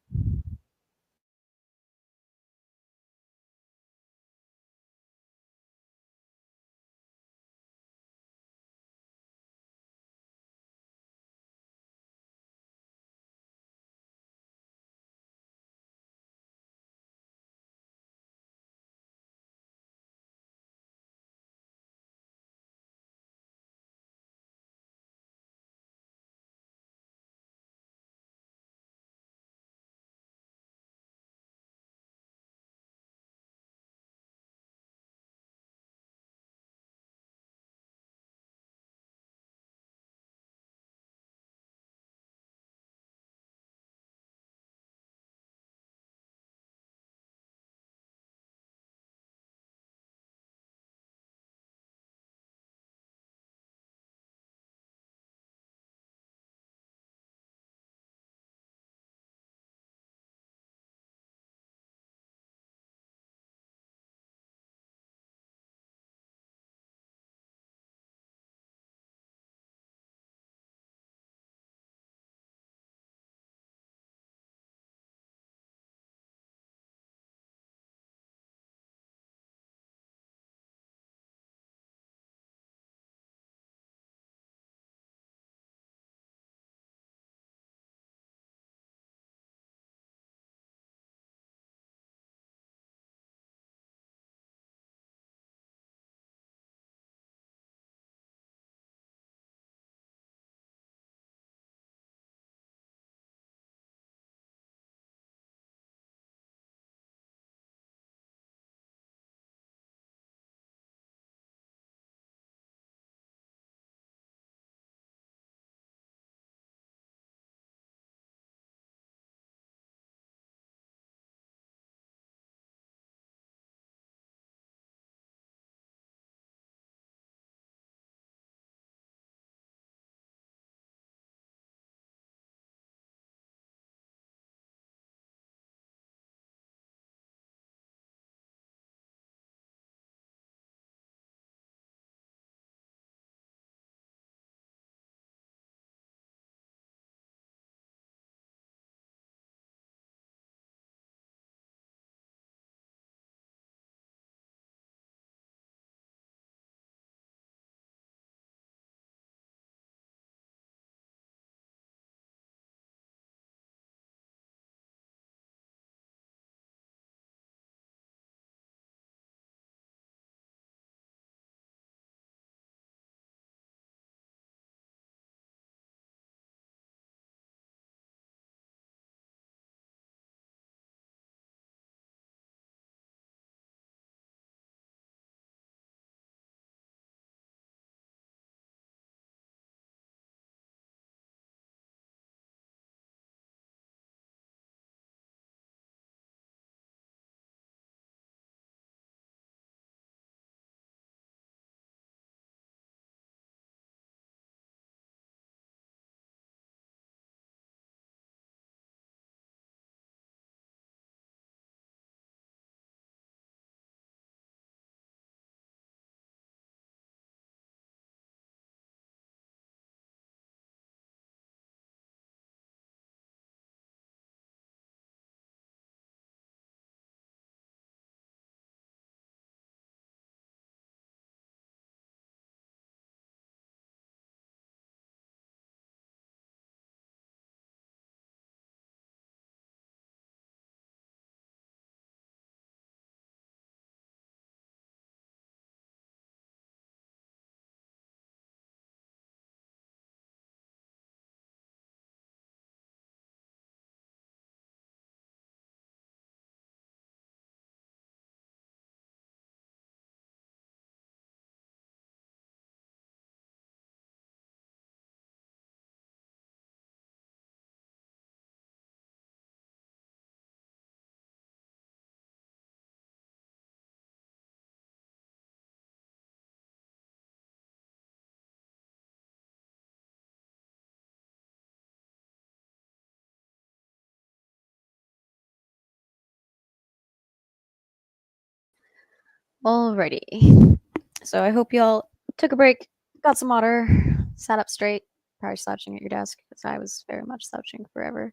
Alrighty. So I hope y'all took a break, got some water, sat up straight, probably slouching at your desk because I was very much slouching forever.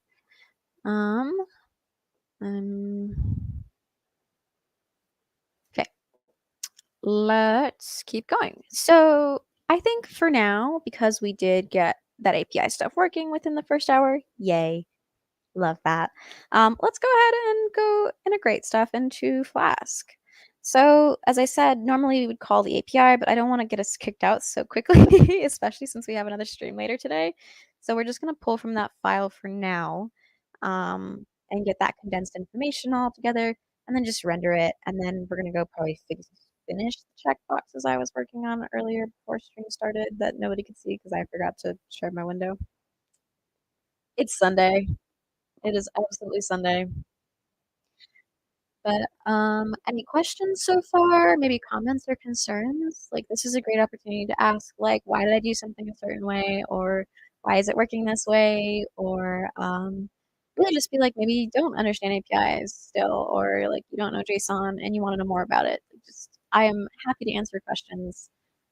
Um, um, okay, let's keep going. So I think for now, because we did get that API stuff working within the first hour, yay, love that. Let's go ahead and go integrate stuff into Flask. So, as I said, normally we would call the API, but I don't want to get us kicked out so quickly, especially since we have another stream later today. So we're just going to pull from that file for now, and get that condensed information all together, and then just render it. And then we're going to go probably finish the checkboxes I was working on earlier before stream started that nobody could see because I forgot to share my window. It's Sunday. It is absolutely Sunday. But, any questions so far? Maybe comments or concerns? Like, this is a great opportunity to ask, like, "Why did I do something a certain way?" Or, "Why is it working this way?" Or, really just be like, maybe you don't understand APIs still, or, like, you don't know JSON and you wanna know more about it. Just I am happy to answer questions.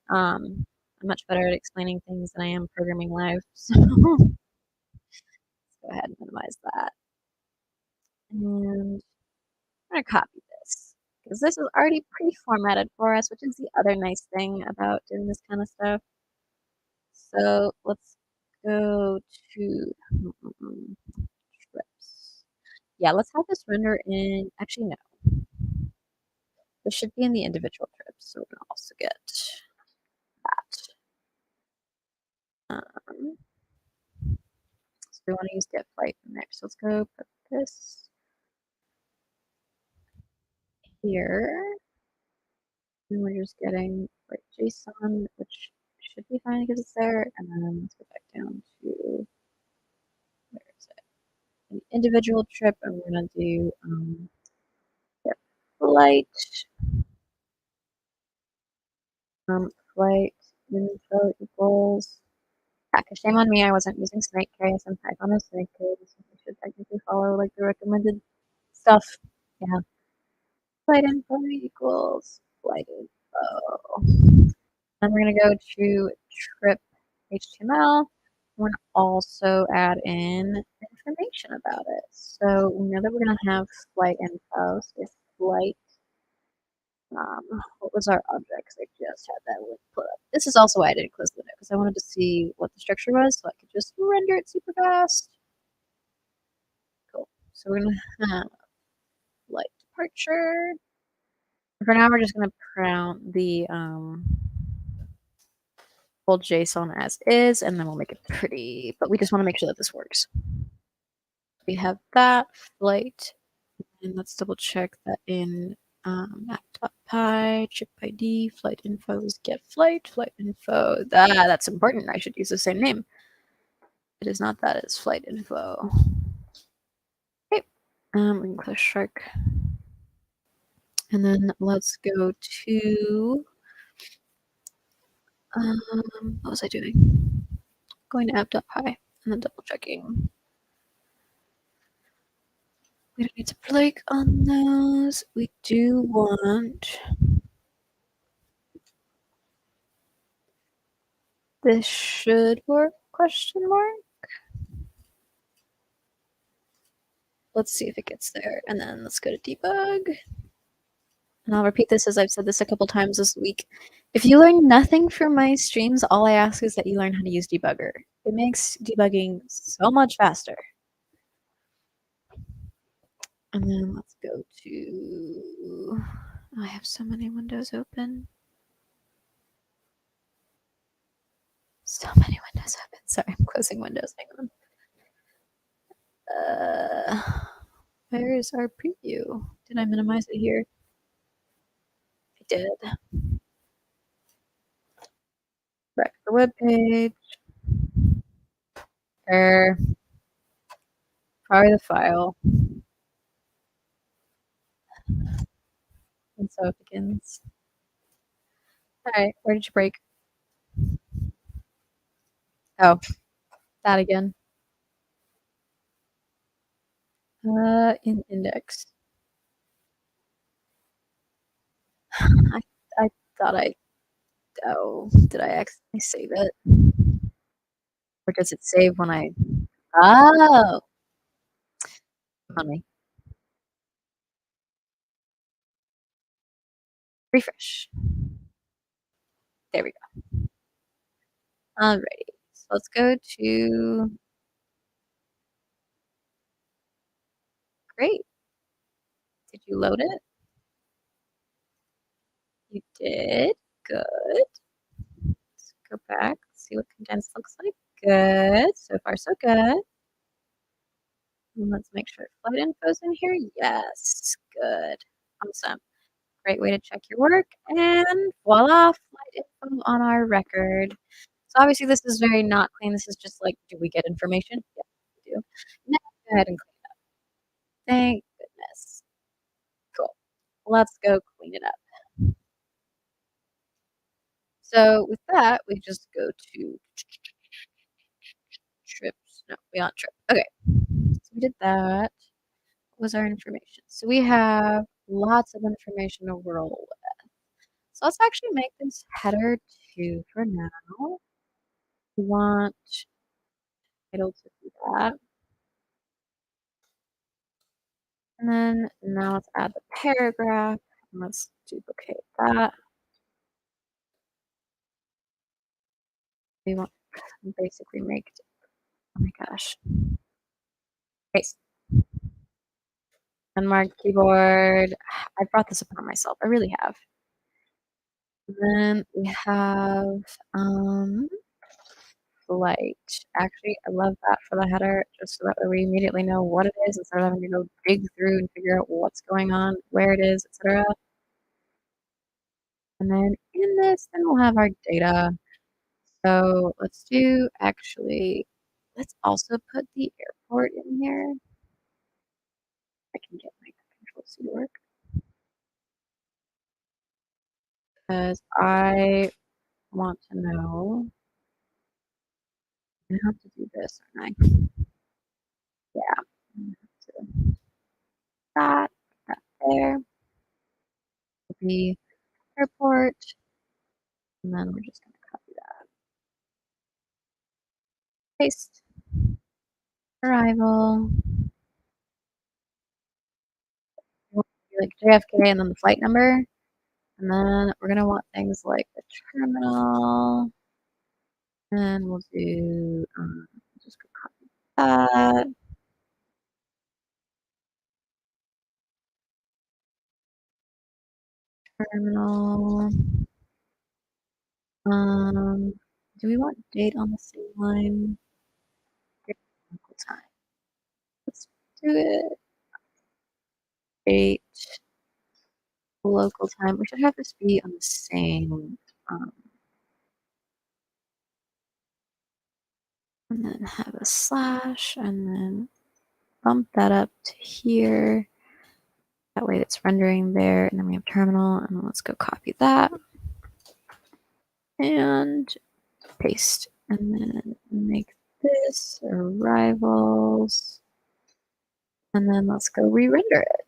I'm much better at explaining things than I am programming live, so let's go ahead and minimize that. And I'm gonna copy this because this is already pre-formatted for us, which is the other nice thing about doing this kind of stuff. So let's go to trips. Yeah, let's have this render in. Actually, no, this should be in the individual trips. So we're gonna also get that. So we want to use get flight in there. So let's go put this here. And we're just getting like JSON, which should be fine because it's there. And then let's go back down to where is it? An individual trip, and we're gonna do yeah, flight, flight info equals. Yeah, 'cause shame on me, I wasn't using snake case and Python is snake case. I should technically follow like the recommended stuff. Yeah, flight info equals flight info. Then we're gonna go to trip HTML. We're gonna also add in information about it. So we know that we're gonna have flight info. So flight. What was our object? 'Cause I just had that link put up. This is also why I didn't close the window because I wanted to see what the structure was, so I could just render it super fast. Cool. So we're gonna have flight departure. For now, we're just gonna print the full JSON as is, and then we'll make it pretty. But we just want to make sure that this works. We have that flight, and let's double check that in app.py, trip ID, flight info is get flight info. That's important. I should use the same name. It is not that, it's flight info. Okay, we can click shark. And then let's go to, what was I doing? Going to app.py and then double checking. We don't need to break on those. We do want this should work, question mark. Let's see if it gets there. And then let's go to debug. And I'll repeat this as I've said this a couple times this week. If you learn nothing from my streams, all I ask is that you learn how to use debugger. It makes debugging so much faster. And then let's go to, I have so many windows open. So many windows open. Sorry, I'm closing windows. Hang on. Where is our preview? Did I minimize it here? I did. Back to the web page. There. Probably the file. And so it begins. All right, where did you break? Oh, that again. In index. thought I did I accidentally save it? Or does it save when I oh, funny. Refresh. There we go. Alrighty. So let's go to great. Did you load it? You did. Good. Let's go back, see what condensed looks like. Good. So far, so good. And let's make sure flight info's in here. Yes. Good. Awesome. Great way to check your work. And voila, flight info on our record. So obviously this is very not clean. This is just like, do we get information? Yeah, we do. Now go ahead and clean it up. Thank goodness. Cool. Let's go clean it up. So with that, we just go to trips. No, beyond trip. Okay. So we did that. What was our information? So we have lots of information to roll with. So let's actually make this header 2 for now. We want title to do that. And then now let's add the paragraph. And let's duplicate that. We want to basically make, oh my gosh. Paste. Unmarked keyboard. I brought this upon myself. I really have. And then we have flight. Actually, I love that for the header, just so that way we immediately know what it is instead of having to go dig through and figure out what's going on, where it is, etc. And then in this, then we'll have our data. So let's do actually, let's also put the airport in here. I can get my control C to work because I want to know. I have to do this, aren't I? Yeah. So that there. The airport. And then we're just going to copy that. Paste. Arrival. Like JFK and then the flight number. And then we're going to want things like the terminal. And we'll do, just go copy that. Terminal. Do we want date on the same line? Local time. Let's do it. Date. Local time. We should have this be on the same. And then have a slash and then bump that up to here. That way it's rendering there. And then we have terminal. And then let's go copy that. And paste. And then make this arrivals. And then let's go re-render it.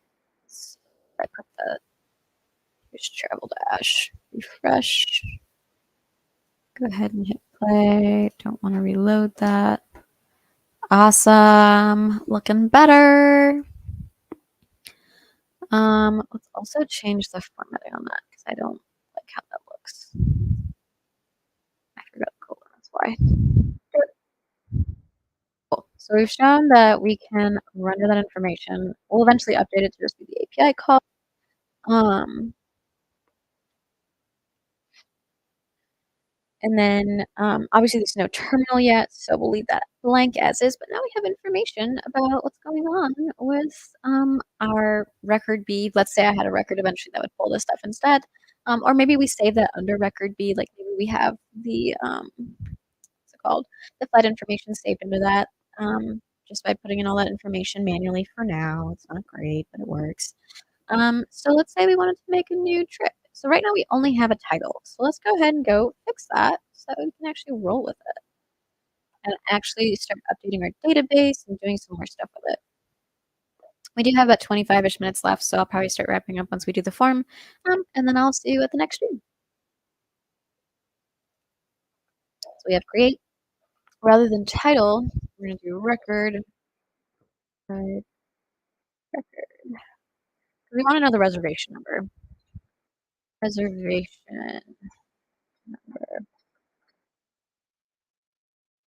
So I put the here's travel dash. Refresh. Go ahead and hit play. Don't want to reload that. Awesome. Looking better. Let's also change the formatting on that because I don't like how that looks. I forgot the colon, that's why. Cool. So we've shown that we can render that information. We'll eventually update it to just be the API call. And then obviously there's no terminal yet, so we'll leave that blank as is. But now we have information about what's going on with our record B. Let's say I had a record eventually that would pull this stuff instead. Or maybe we save that under record B, like maybe we have the, what's it called? The flight information saved into that just by putting in all that information manually for now. It's not great, but it works. So let's say we wanted to make a new trip. So right now we only have a title. So let's go ahead and go fix that so that we can actually roll with it and actually start updating our database and doing some more stuff with it. We do have about 25-ish minutes left, so I'll probably start wrapping up once we do the form, and then I'll see you at the next stream. So we have create. Rather than title, we're gonna do record. Right, record. We want to know the reservation number. Reservation number.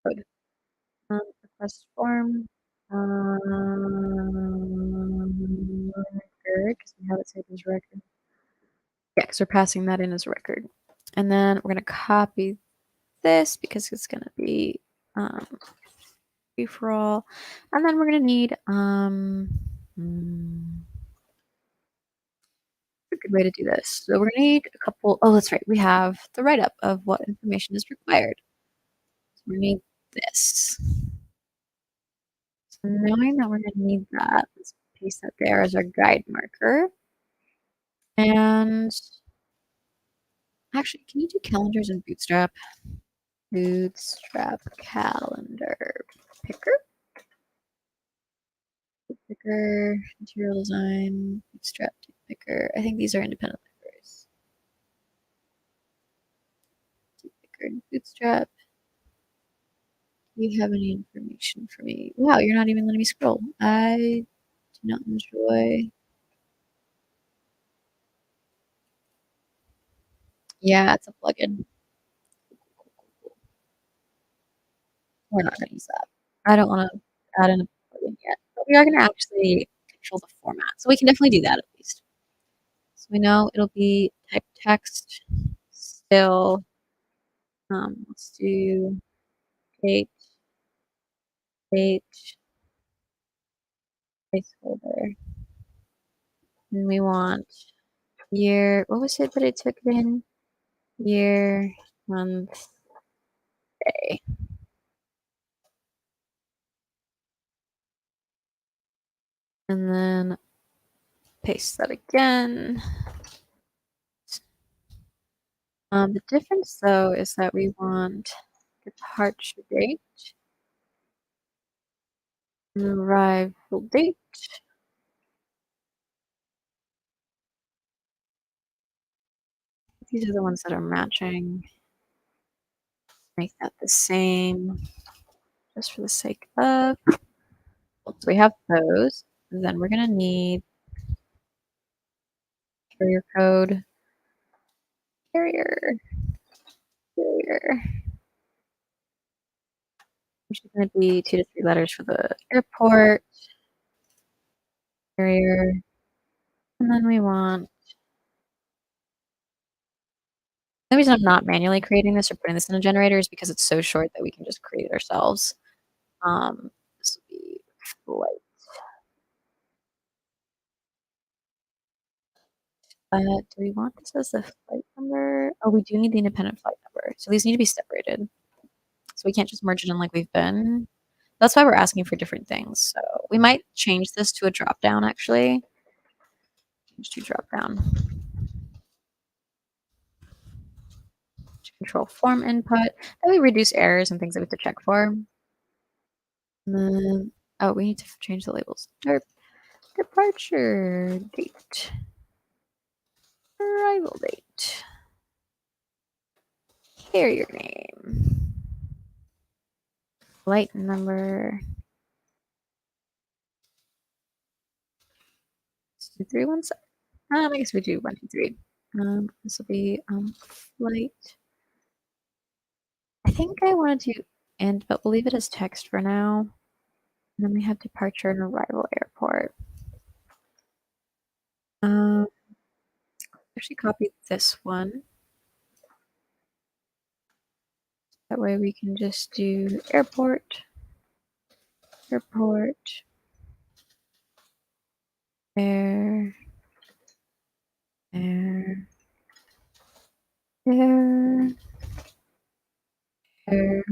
Code. Request form. Record, because we have it saved as record. Yeah, because we're passing that in as a record. And then we're going to copy this because it's going to be free for all. And then we're going to need a good way to do this. So we're going to need a couple. Oh, that's right. We have the write up of what information is required. So we need this. So knowing that we're going to need that, let's paste that there as our guide marker. And actually, can you do calendars in Bootstrap? Bootstrap calendar picker. Picker, material design, Bootstrap picker. I think these are independent libraries. Picker and Bootstrap. Do you have any information for me? Wow, you're not even letting me scroll. I do not enjoy. Yeah, it's a plugin. We're not going to use that. I don't want to add in a plugin yet. But we are going to actually control the format. So we can definitely do that at least. So we know it'll be type text, still. Let's do date, placeholder. And we want year. What was it that I took it in? Year, month, day. And then paste that again. The difference though is that we want departure date and arrival date. These are the ones that are matching. Make that the same just for the sake of. So we have those. And then we're going to need carrier code. Carrier. Which is going to be 2 to 3 letters for the airport. Carrier. And then we want. The reason I'm not manually creating this or putting this in a generator is because it's so short that we can just create it ourselves. This will be flight. Do we want this as the flight number? Oh, we do need the independent flight number. So these need to be separated. So we can't just merge it in like we've been. That's why we're asking for different things. So we might change this to a drop down actually. Change to drop down. Control form input. That we reduce errors and things that we have to check for. And then, oh, we need to change the labels. Departure date. Arrival date. Carrier name. Flight number. 2317. I guess we do 123. This will be flight. I think I wanted to end, but we'll leave it as text for now. And then we have departure and arrival airport. Actually copy this one. That way we can just do airport, air, air, air, air.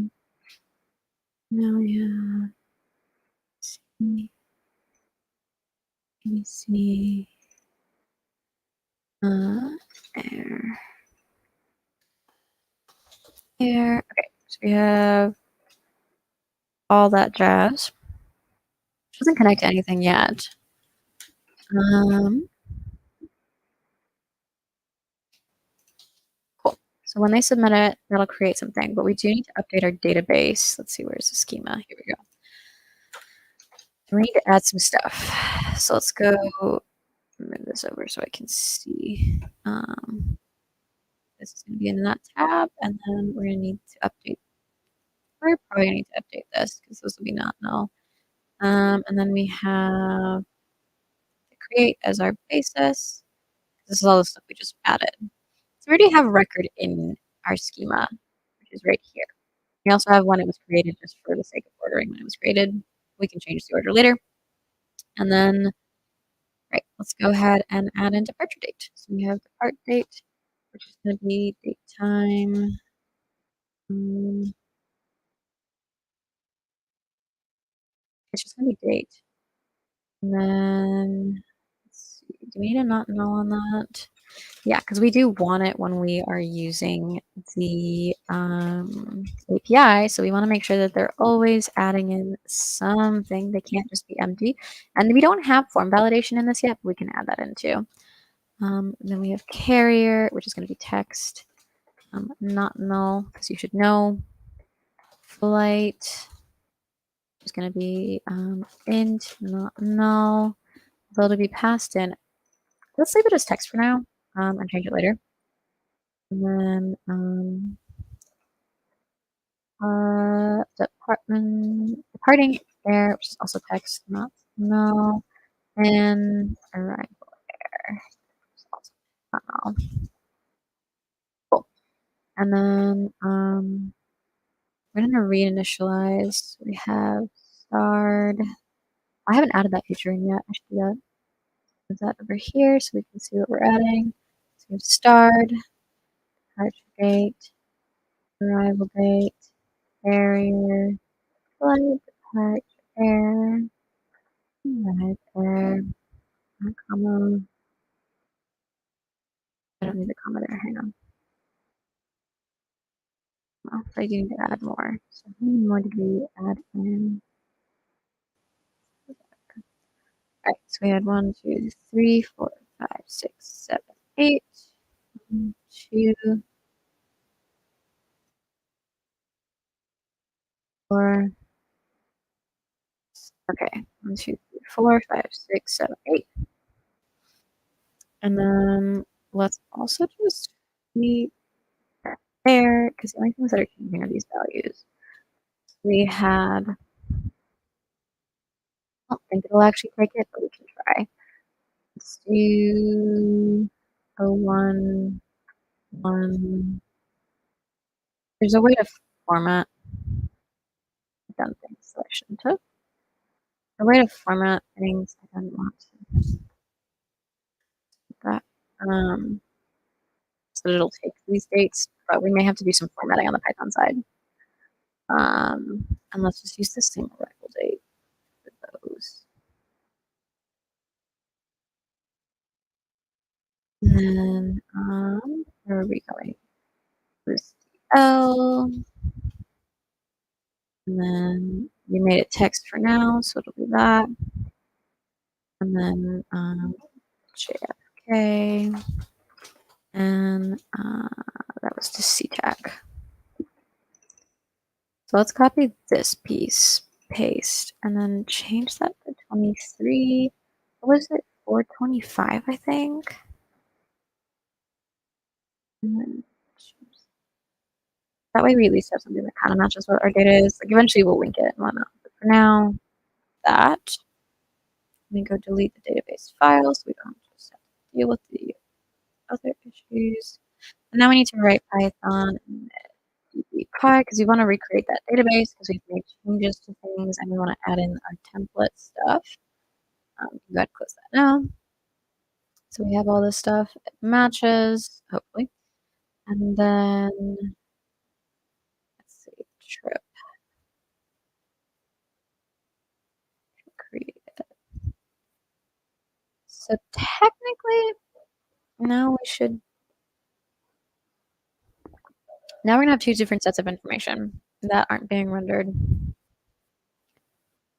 Now we have C, air, air. Okay, so we have all that jazz. Doesn't connect to anything yet. Cool. So So when they submit it, that'll create something, but we do need to update our database. Let's see, where's the schema? Here we go. We need to add some stuff. So let's go move this over so I can see. This is going to be in that tab, and then we're going to need to update. We're probably going to need to update this because this will be not null. And then we have to create as our basis. This is all the stuff we just added. So we already have record in our schema, which is right here. We also have when it was created just for the sake of ordering when it was created. We can change the order later. And then, right, let's go ahead and add in departure date. So we have depart date, which is going to be date time. It's just going to be date. And then, let's see, do we need a not null on that? Yeah, because we do want it when we are using the API. So we want to make sure that they're always adding in something. They can't just be empty. And we don't have form validation in this yet, but we can add that in too. Then we have carrier, which is going to be text. Not null, because you should know. Flight is going to be int, not null. So it'll be passed in. Let's leave it as text for now and change it later. And then departing air, which is also text, not null, and arrival air, which is also not null. Cool. And then we're gonna reinitialize. We have starred. I haven't added that feature in yet. I should do that. Put that over here so we can see what we're adding. So we have starred, departure date, arrival date, carrier, flight, departure air, arrive air, comma. I don't need the comma there. Hang on. Well, I do need to add more. So how many more did we add in? All right, so we had 1, 2, 3, 4, 5, 6, 7, 8. 1, 2, 4. Okay, 1, 2, 3, 4, 5, 6, 7, 8. And then let's also just keep that there because the only things that are changing are these values. We had, I don't think it'll actually take it, but we can try. Let's do a 1, 1. There's a way to format. I've done things that I shouldn't have. A way to format things. I don't want to do that. So that it'll take these dates, but we may have to do some formatting on the Python side. And let's just use the same arrival date for those. And then, where are we going? This L. And then we made it text for now, so it'll be that. And then JFK. And that was to CTAC. So let's copy this piece, paste, and then change that to 23. What was it? 425, I think. And then that way we at least have something that kind of matches what our data is. Like eventually we'll link it and whatnot. But for now, that. Let me go delete the database file so we don't just have to deal with the other issues. And now we need to write Python and dbpy because we want to recreate that database because we've made changes to things and we want to add in our template stuff. Go ahead and close that now. So we have all this stuff. It matches, hopefully. And then, let's see, trip. Create it. So technically, now we should, now we're going to have two different sets of information that aren't being rendered.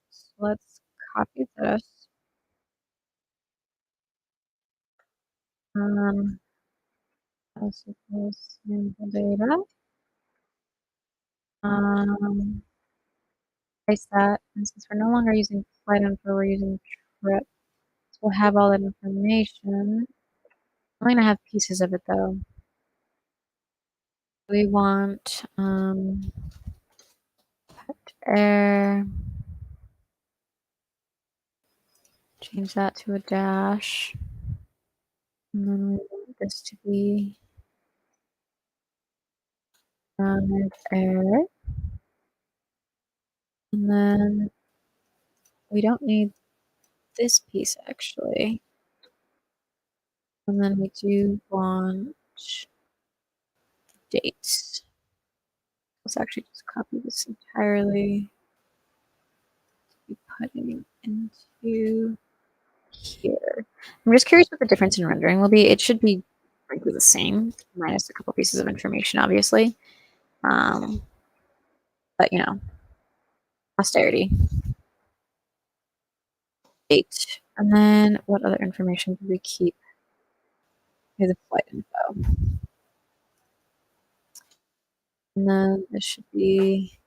So let's copy this. Possible sample data. Um, Trace that, and since we're no longer using flight info, we're using trip. So we'll have all that information. I'm gonna have pieces of it though. We want air. Change that to a dash. And then we want this to be air. And then we don't need this piece actually. And then we do want dates. Let's actually just copy this entirely. Be putting into here. I'm just curious what the difference in rendering will be. It should be frankly the same, minus a couple pieces of information, obviously. But you know, posterity. Date. And then what other information do we keep? Here's the flight info. And then this should be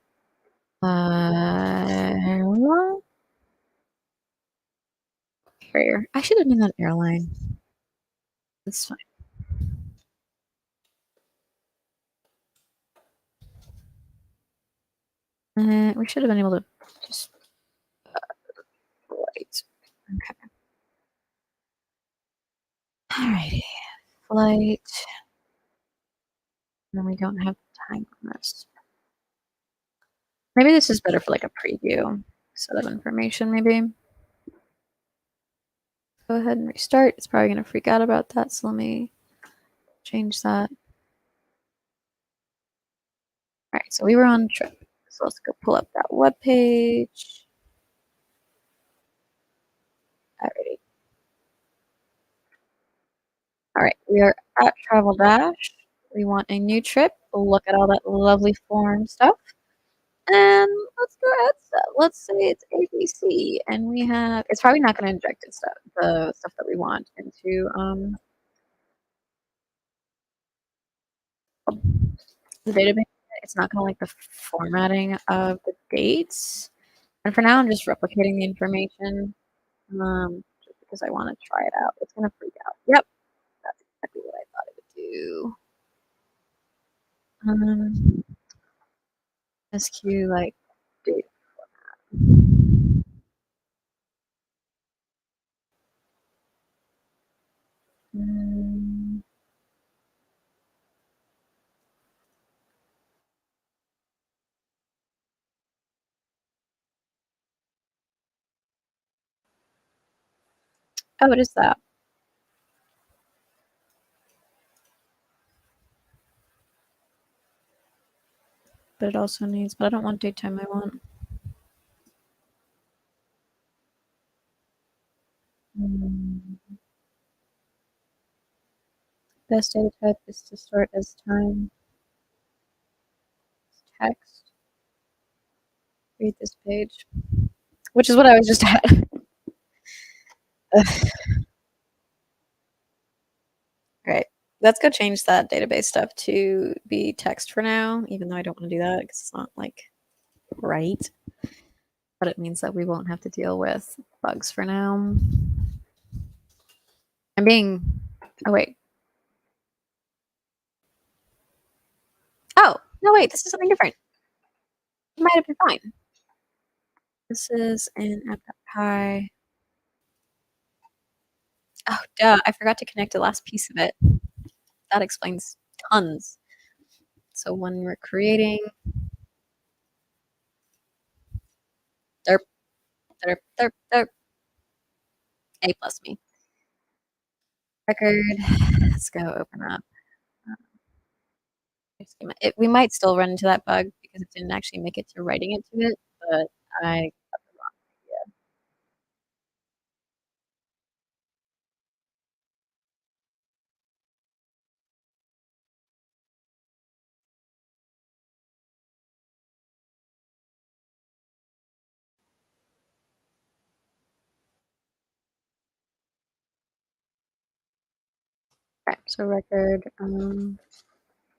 carrier. I should have named that airline. That's fine. We should have been able to just flight. Okay. Alrighty. Flight. And then we don't have time on this. Maybe this is better for like a preview set of information, maybe. Go ahead and restart. It's probably going to freak out about that, so let me change that. All right, so we were on trip. So let's go pull up that web page. Alrighty. All right, we are at Travel Dash. We want a new trip. Look at all that lovely form stuff. And let's go ahead. Let's say it's ABC, and we have. It's probably not going to inject the stuff that we want into the database. It's not going to like the formatting of the dates. And for now, I'm just replicating the information just because I want to try it out. It's going to freak out. Yep, that's exactly what I thought it would do. SQ like date format. Mm. Oh, it is that. But it also needs, but I don't want daytime, I want. Best data type is to start as time text. Read this page, which is what I was just at. Right. Let's go change that database stuff to be text for now, even though I don't want to do that because it's not like right. But it means that we won't have to deal with bugs for now. I'm being. Oh, wait. Oh, no, wait. This is something different. It might have been fine. This is an app.py. Oh, duh. I forgot to connect the last piece of it. That explains tons. So when we're creating derp, derp, derp, derp, A plus me. Record. Let's go open up. We might still run into that bug because it didn't actually make it to writing it to it, but I got the wrong idea. Okay, so record,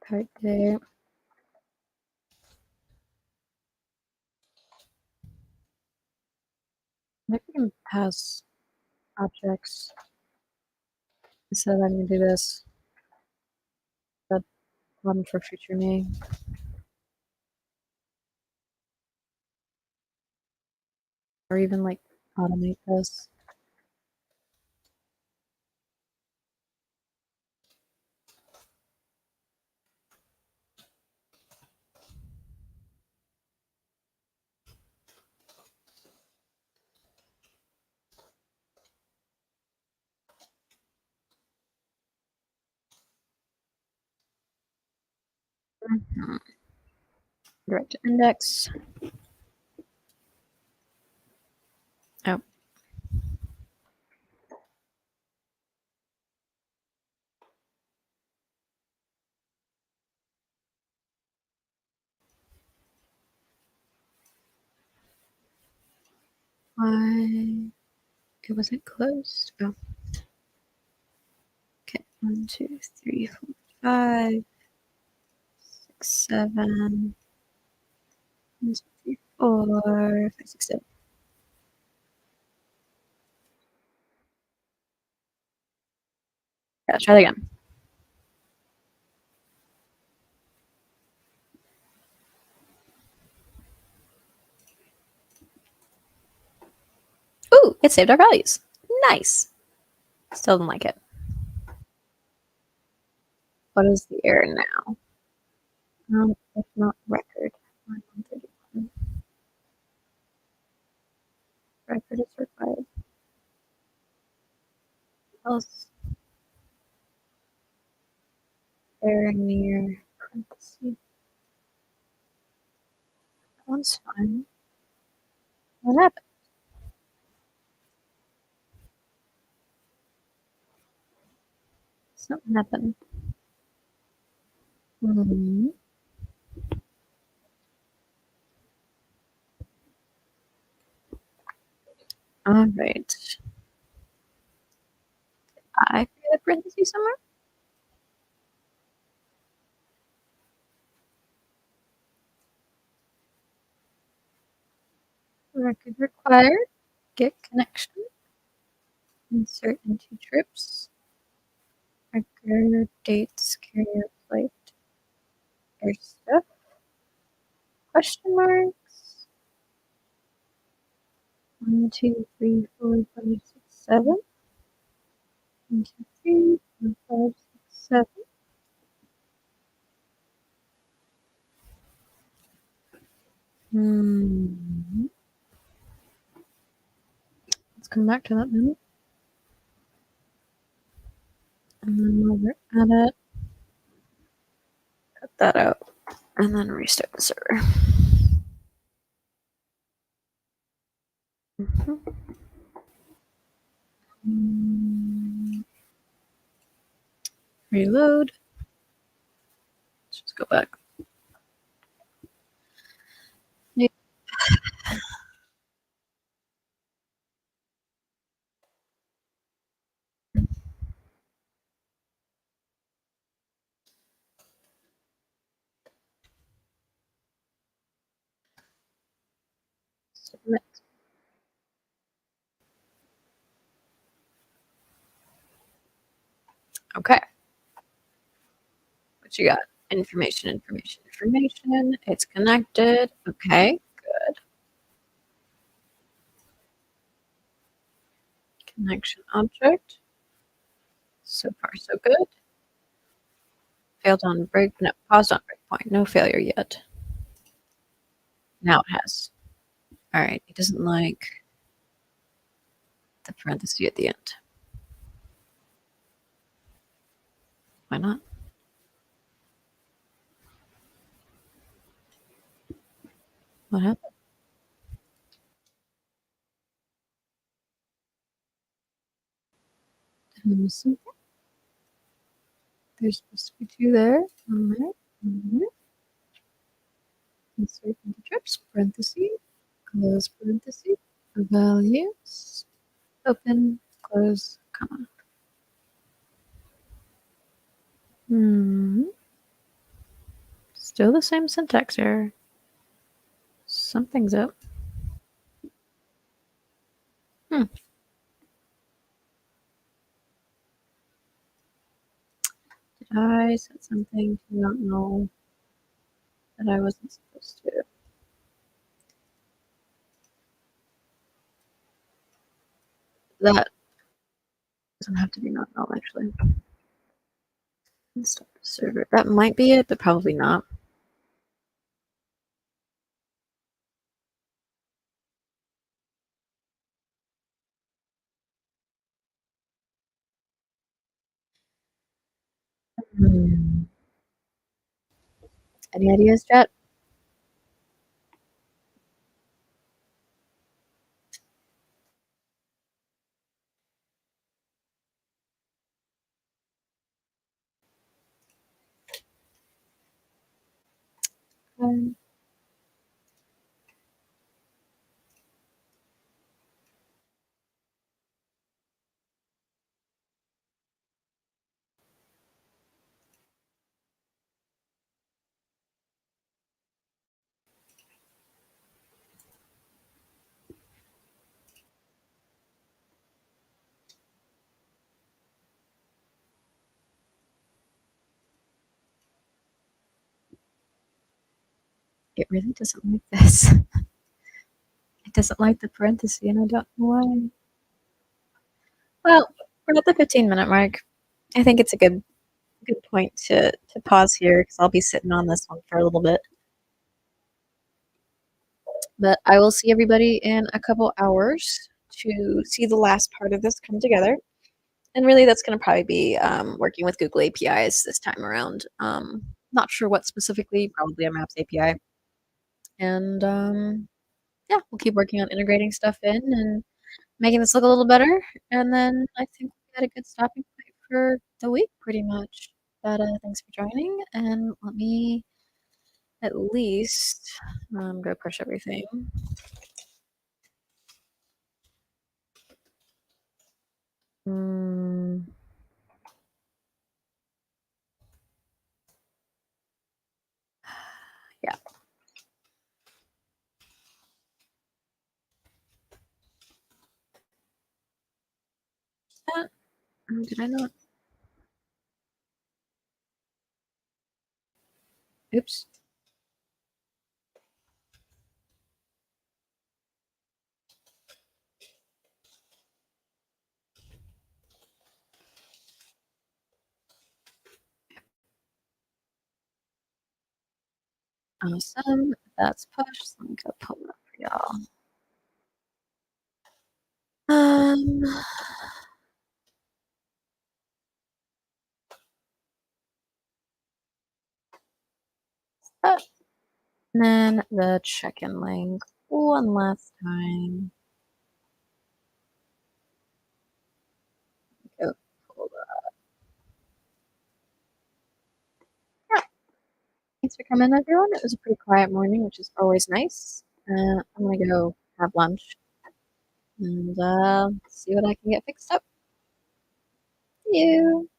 type date. Maybe I can pass objects instead of having to do this. That one for future me. Or even like automate this. Mhm. Direct index. Oh. Why it wasn't closed? Oh. Okay. 1, 2, 3, 4, 5, 6, 7. 1, 2, 3, 4, 5, 6, 7. Yeah, let's try that again. Ooh, it saved our values. Nice. Still didn't like it. What is the error now? It's not record. 131. Record is required. Else very near parentheses. That one's fine. What happened? Something happened. Mm-hmm. All right. I create a parentheses somewhere. Record required. Get connection. Insert into trips. Record dates, carrier flight, air stuff. Question marks. 1, 2, 3, 4, 5, 6, 7. 1, 2, 3, 4, 5, 6, 7. Hmm. Let's come back to that then. And then while we're at it, cut that out. And then restart the server. Reload. Let's just go back. Yeah. Submit. Okay. What you got? Information, information, information. It's connected. Okay. Good. Connection object. So far, so good. Failed on break. No, paused on breakpoint. No failure yet. Now it has. All right. It doesn't like the parenthesis at the end. Why not? What happened? Did I miss something? There's supposed to be 2 there. All right. All right. Insert into trips. Parenthesis. Close parenthesis. Values. Open. Close. Comma. Hmm. Still the same syntax error. Something's up. Hmm. Did I set something to not know that I wasn't supposed to? That doesn't have to be not null, actually. Stop the server. That might be it, but probably not. Hmm. Any ideas, chat? Um, it really doesn't like this. It doesn't like the parenthesis, and I don't know why. Well, we're at the 15-minute mark. I think it's a good point to pause here because I'll be sitting on this one for a little bit. But I will see everybody in a couple hours to see the last part of this come together. And really, that's going to probably be working with Google APIs this time around. Not sure what specifically, probably a Maps API. And yeah, we'll keep working on integrating stuff in and making this look a little better. And then I think we had a good stopping point for the week, pretty much. But thanks for joining. And let me at least go push everything. Mm, yeah. Did I not? Oops. Awesome. That's pushed. Let me go pull it up for y'all. Um, and then the check-in link one last time. Go pull that. Yeah. Thanks for coming, everyone. It was a pretty quiet morning, which is always nice. I'm gonna go have lunch and see what I can get fixed up. See you.